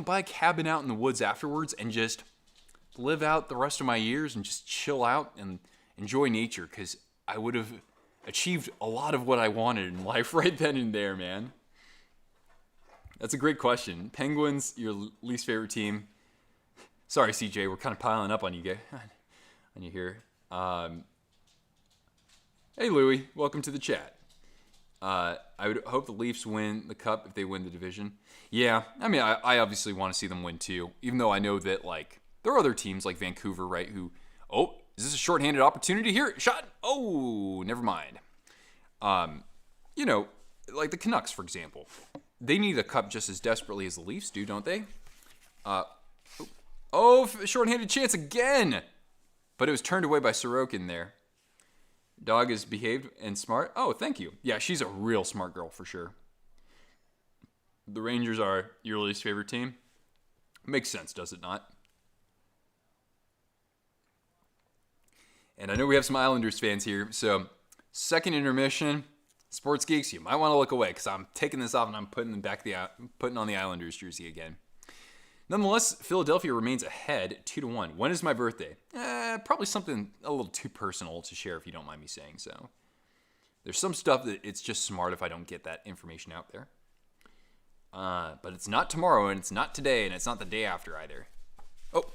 [SPEAKER 1] buy a cabin out in the woods afterwards and just live out the rest of my years and just chill out and enjoy nature, because I would have achieved a lot of what I wanted in life right then and there, man. That's a great question. Penguins, your least favorite team. Sorry, CJ, we're kind of piling up on you here. Hey, Louie, welcome to the chat. I would hope the Leafs win the cup if they win the division. Yeah, I mean, I obviously want to see them win too, even though I know that, like, there are other teams like Vancouver, right, who, is this a shorthanded opportunity here? Shot! Oh, never mind. Like the Canucks, for example. They need a cup just as desperately as the Leafs do, don't they? Shorthanded chance again! But it was turned away by Sorokin there. Dog is behaved and smart. Oh, thank you. Yeah, she's a real smart girl for sure. The Rangers are your least favorite team? Makes sense, does it not? And I know we have some Islanders fans here, so second intermission. Sports geeks, you might want to look away because I'm taking this off and I'm putting on the Islanders jersey again. Nonetheless, Philadelphia remains ahead 2-1. When is my birthday? Probably something a little too personal to share if you don't mind me saying so. There's some stuff that it's just smart if I don't get that information out there. But it's not tomorrow, and it's not today, and it's not the day after either. Oh.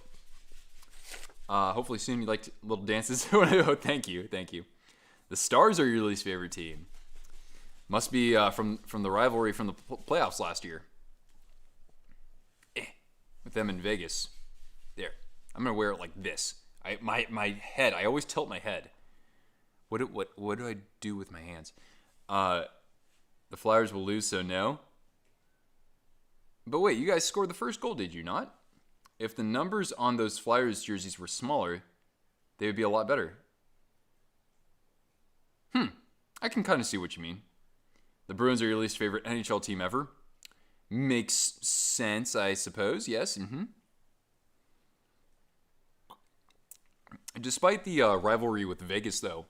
[SPEAKER 1] Hopefully soon you liked little dances. Oh, thank you. The Stars are your least favorite team. Must be from the rivalry from the playoffs last year. With them in Vegas. There. I'm gonna wear it like this. My head. I always tilt my head. What do I do with my hands? The Flyers will lose, so no. But wait, you guys scored the first goal, did you not? If the numbers on those Flyers jerseys were smaller, they would be a lot better. I can kind of see what you mean. The Bruins are your least favorite NHL team ever. Makes sense, I suppose. Yes. Despite the rivalry with Vegas, though,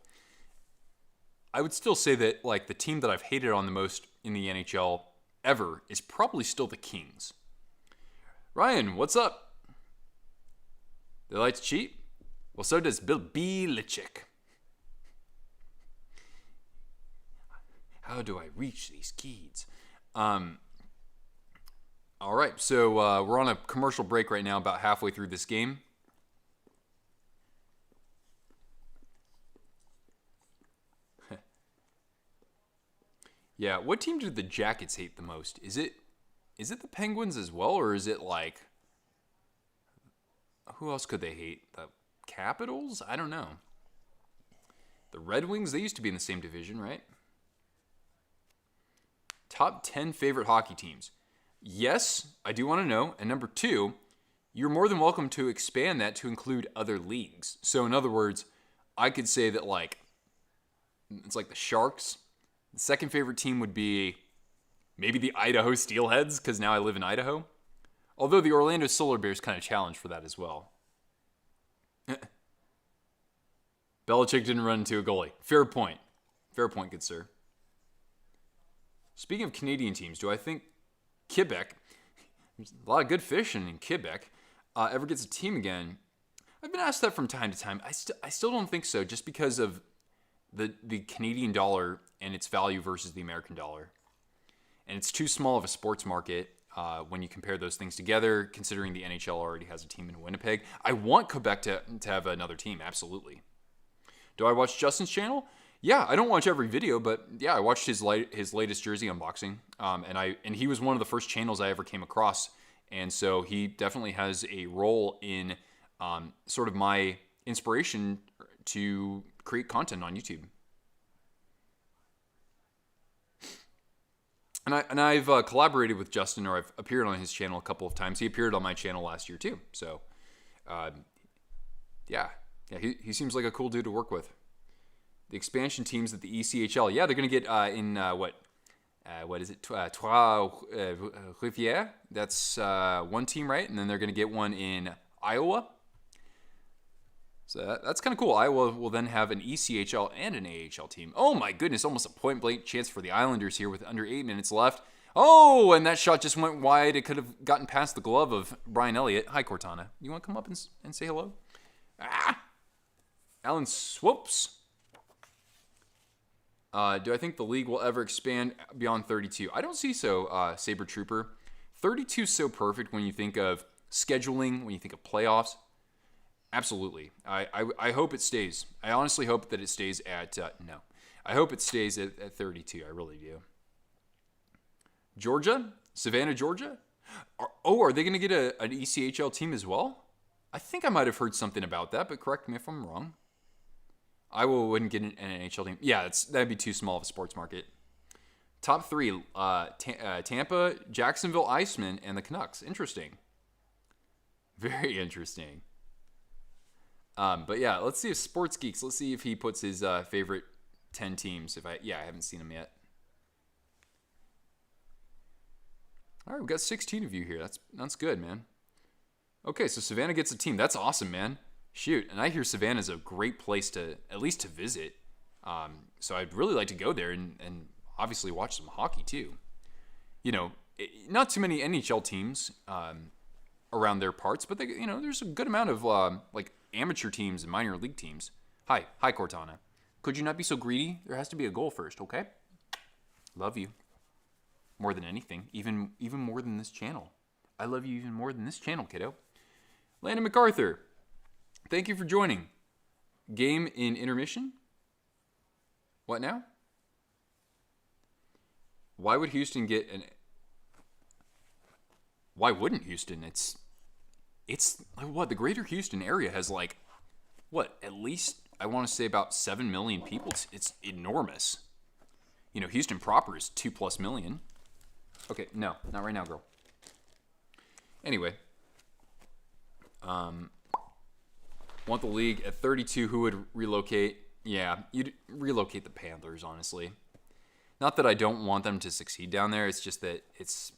[SPEAKER 1] I would still say that like the team that I've hated on the most in the NHL ever is probably still the Kings. Ryan, what's up? They like to cheat? Well, so does Bill Belichick. How do I reach these kids? All right, so we're on a commercial break right now, about halfway through this game. Yeah, what team do the Jackets hate the most? Is it the Penguins as well, or is it like who else could they hate? The Capitals? I don't know. The Red Wings, they used to be in the same division, right? Top 10 favorite hockey teams. Yes, I do want to know. And number 2, you're more than welcome to expand that to include other leagues. So in other words, I could say that like it's like the Sharks. The second favorite team would be maybe the Idaho Steelheads, because now I live in Idaho. Although the Orlando Solar Bears kind of challenge for that as well. Belichick didn't run into a goalie. Fair point. Fair point, good sir. Speaking of Canadian teams, do I think Quebec, there's a lot of good fishing in Quebec, ever gets a team again? I've been asked that from time to time. I still don't think so, just because of the Canadian dollar and its value versus the American dollar. And it's too small of a sports market when you compare those things together, considering the NHL already has a team in Winnipeg. I want Quebec to have another team, absolutely. Do I watch Justin's channel? Yeah, I don't watch every video, but yeah, I watched his latest jersey unboxing, and he was one of the first channels I ever came across, and so he definitely has a role in sort of my inspiration to create content on YouTube. And I've collaborated with Justin, or I've appeared on his channel a couple of times. He appeared on my channel last year too, so yeah, he seems like a cool dude to work with. The expansion teams at the ECHL, yeah, they're going to get what is it? Trois-Rivières. That's one team, right? And then they're going to get one in Iowa. So that's kind of cool. Iowa will then have an ECHL and an AHL team. Oh my goodness, almost a point-blank chance for the Islanders here with under 8 minutes left. Oh, and that shot just went wide. It could have gotten past the glove of Brian Elliott. Hi, Cortana. You want to come up and say hello? Alan Swoops. Do I think the league will ever expand beyond 32? I don't see so, Saber Trooper. 32 is so perfect when you think of scheduling, when you think of playoffs. Absolutely. I hope it stays. I honestly hope that it stays at, no. I hope it stays at 32. I really do. Georgia? Savannah, Georgia? Are they going to get an ECHL team as well? I think I might have heard something about that, but correct me if I'm wrong. Iowa wouldn't get an NHL team. Yeah, that'd be too small of a sports market. Top 3, Tampa, Jacksonville Icemen, and the Canucks. Interesting. Very interesting. But yeah, let's see if Sports Geeks, let's see if he puts his favorite 10 teams. I haven't seen them yet. All right, we've got 16 of you here. That's good, man. Okay, so Savannah gets a team. That's awesome, man. Shoot, and I hear Savannah's a great place to, at least to visit. So I'd really like to go there and obviously watch some hockey too. You know, not too many NHL teams around their parts, but there's a good amount of like amateur teams and minor league teams. Hi Cortana. Could you not be so greedy? There has to be a goal first, okay? Love you. More than anything. Even more than this channel. I love you even more than this channel, kiddo. Landon MacArthur. Thank you for joining. Game in intermission? What now? Why would Houston get an... Why wouldn't Houston? It's like what? The greater Houston area has like, what? At least, I want to say about 7 million people. It's enormous. You know, Houston proper is 2+ million. Okay, no, not right now, girl. Anyway. Want the league at 32, who would relocate? Yeah, you'd relocate the Panthers, honestly. Not that I don't want them to succeed down there. It's just that it's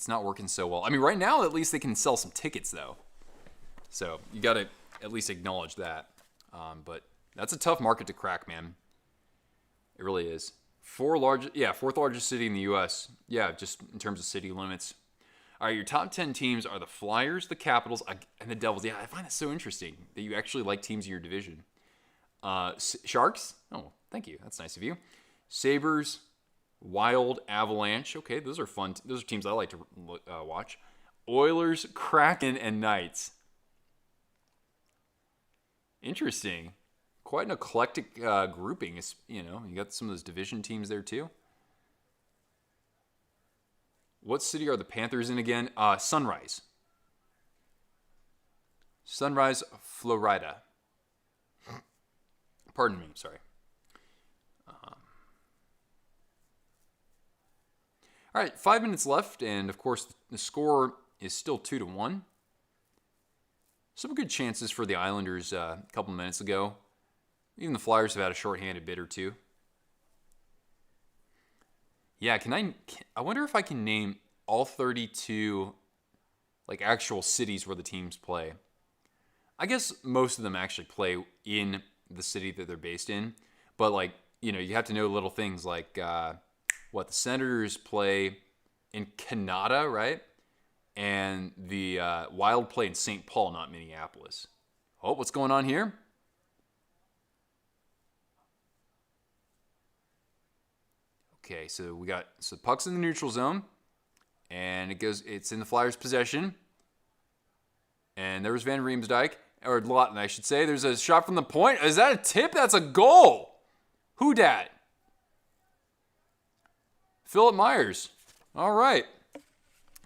[SPEAKER 1] not working so well. I mean, right now, at least they can sell some tickets, though. So you got to at least acknowledge that. But that's a tough market to crack, man. It really is. Fourth largest city in the U.S. Yeah, just in terms of city limits. All right, your top 10 teams are the Flyers, the Capitals, and the Devils. Yeah, I find that so interesting that you actually like teams in your division. Sharks? Oh, thank you. That's nice of you. Sabres, Wild, Avalanche. Okay, those are fun. Those are teams I like to watch. Oilers, Kraken, and Knights. Interesting. Quite an eclectic grouping. You know, you got some of those division teams there too. What city are the Panthers in again? Sunrise. Sunrise, Florida. Pardon me, sorry. All right, 5 minutes left, and of course the score is still 2-1. Some good chances for the Islanders a couple minutes ago. Even the Flyers have had a shorthanded bid or two. Yeah, I wonder if I can name all 32 like actual cities where the teams play. I guess most of them actually play in the city that they're based in, but like, you know, you have to know little things like the Senators play in Canada, right? And the Wild play in St. Paul, not Minneapolis. Oh, what's going on here? Okay, so puck's in the neutral zone, and it's in the Flyers' possession. And there's Van Riemsdyk, or Lawton, I should say. There's a shot from the point. Is that a tip? That's a goal. Who dat? Philip Myers. All right.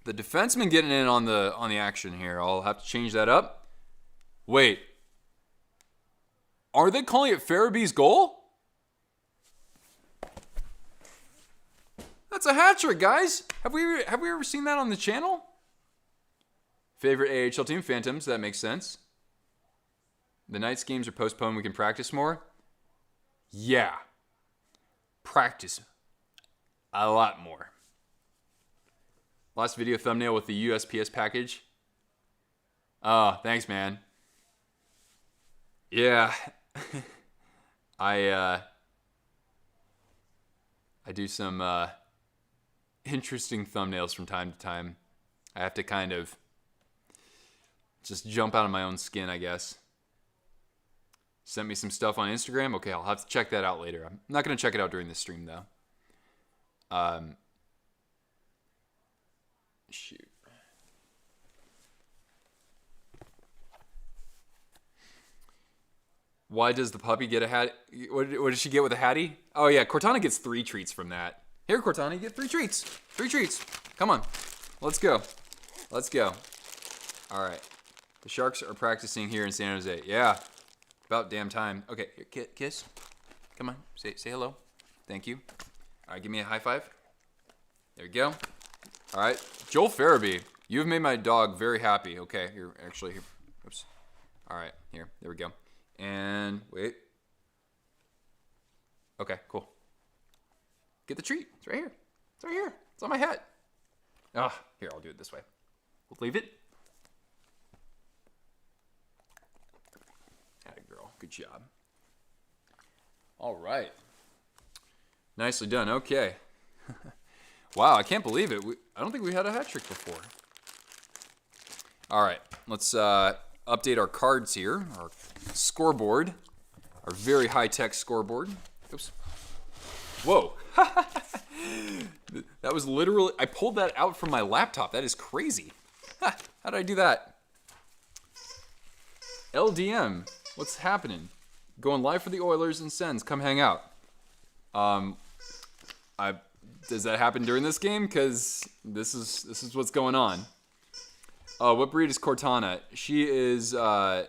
[SPEAKER 1] The defenseman getting in on the action here. I'll have to change that up. Wait. Are they calling it Farabee's goal? That's a hat trick, guys. Have we ever seen that on the channel? Favorite AHL team, Phantoms. That makes sense. The Knights games are postponed. We can practice more. Yeah. Practice a lot more. Last video thumbnail with the USPS package. Oh, thanks, man. Yeah. I do some interesting thumbnails from time to time. I have to kind of just jump out of my own skin, I guess. Sent me some stuff on Instagram. Okay, I'll have to check that out later. I'm not going to check it out during this stream, though. Shoot. Why does the puppy get a hat? What does she get with a hattie? Oh, yeah, Cortana gets 3 treats from that. Here, Cortana, you get 3 treats. 3 treats. Come on. Let's go. Let's go. All right. The Sharks are practicing here in San Jose. Yeah. About damn time. Okay, here, kiss. Come on. Say hello. Thank you. All right, give me a high five. There we go. All right. Joel Farabee, you have made my dog very happy. Okay, here, actually, here. Oops. All right, here. There we go. And wait. Okay, cool. Get the treat. It's right here. It's right here. It's on my hat. Here, I'll do it this way. We'll leave it. Atta girl. Good job. All right. Nicely done. Okay. Wow, I can't believe it. I don't think we had a hat trick before. All right. Let's update our cards here, our scoreboard. our very high-tech scoreboard. Oops. Whoa. That was literally, I pulled that out from my laptop. That is crazy. How did I do that? LDM, what's happening? Going live for the Oilers and Sens. Come hang out. Does that happen during this game? Because this is what's going on. What breed is Cortana? She is a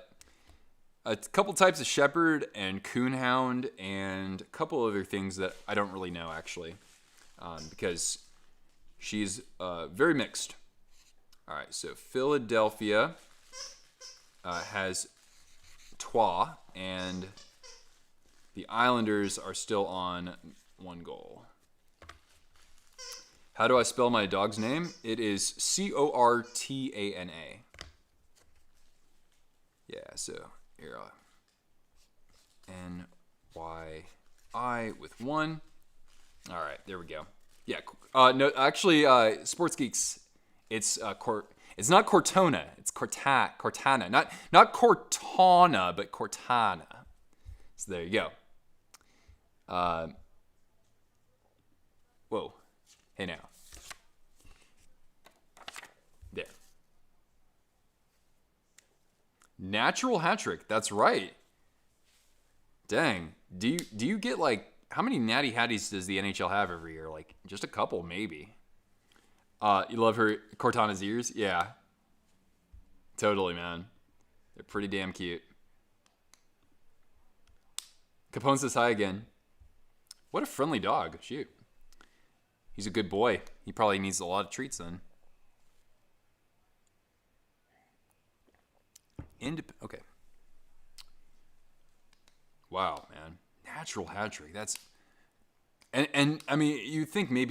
[SPEAKER 1] couple types of shepherd and coonhound and a couple other things that I don't really know actually, because she's very mixed. All right, so Philadelphia has Twa, and the Islanders are still on 1 goal. How do I spell my dog's name? It is Cortana. Yeah, so here, Nyi with 1. All right, there we go. Yeah, no, actually, Sports Geeks, it's not Cortona, it's Cortana, not Cortana, but Cortana. So there you go. Whoa, hey now. There. Natural hat trick. That's right. Dang. Do you get like, how many natty hatties does the NHL have every year? Like just a couple maybe. You love her Cortana's ears? Yeah. Totally, man. They're pretty damn cute. Capone says hi again. What a friendly dog. Shoot. He's a good boy. He probably needs a lot of treats then. Okay. Wow, man. Natural hat trick. That's... And I mean, you think maybe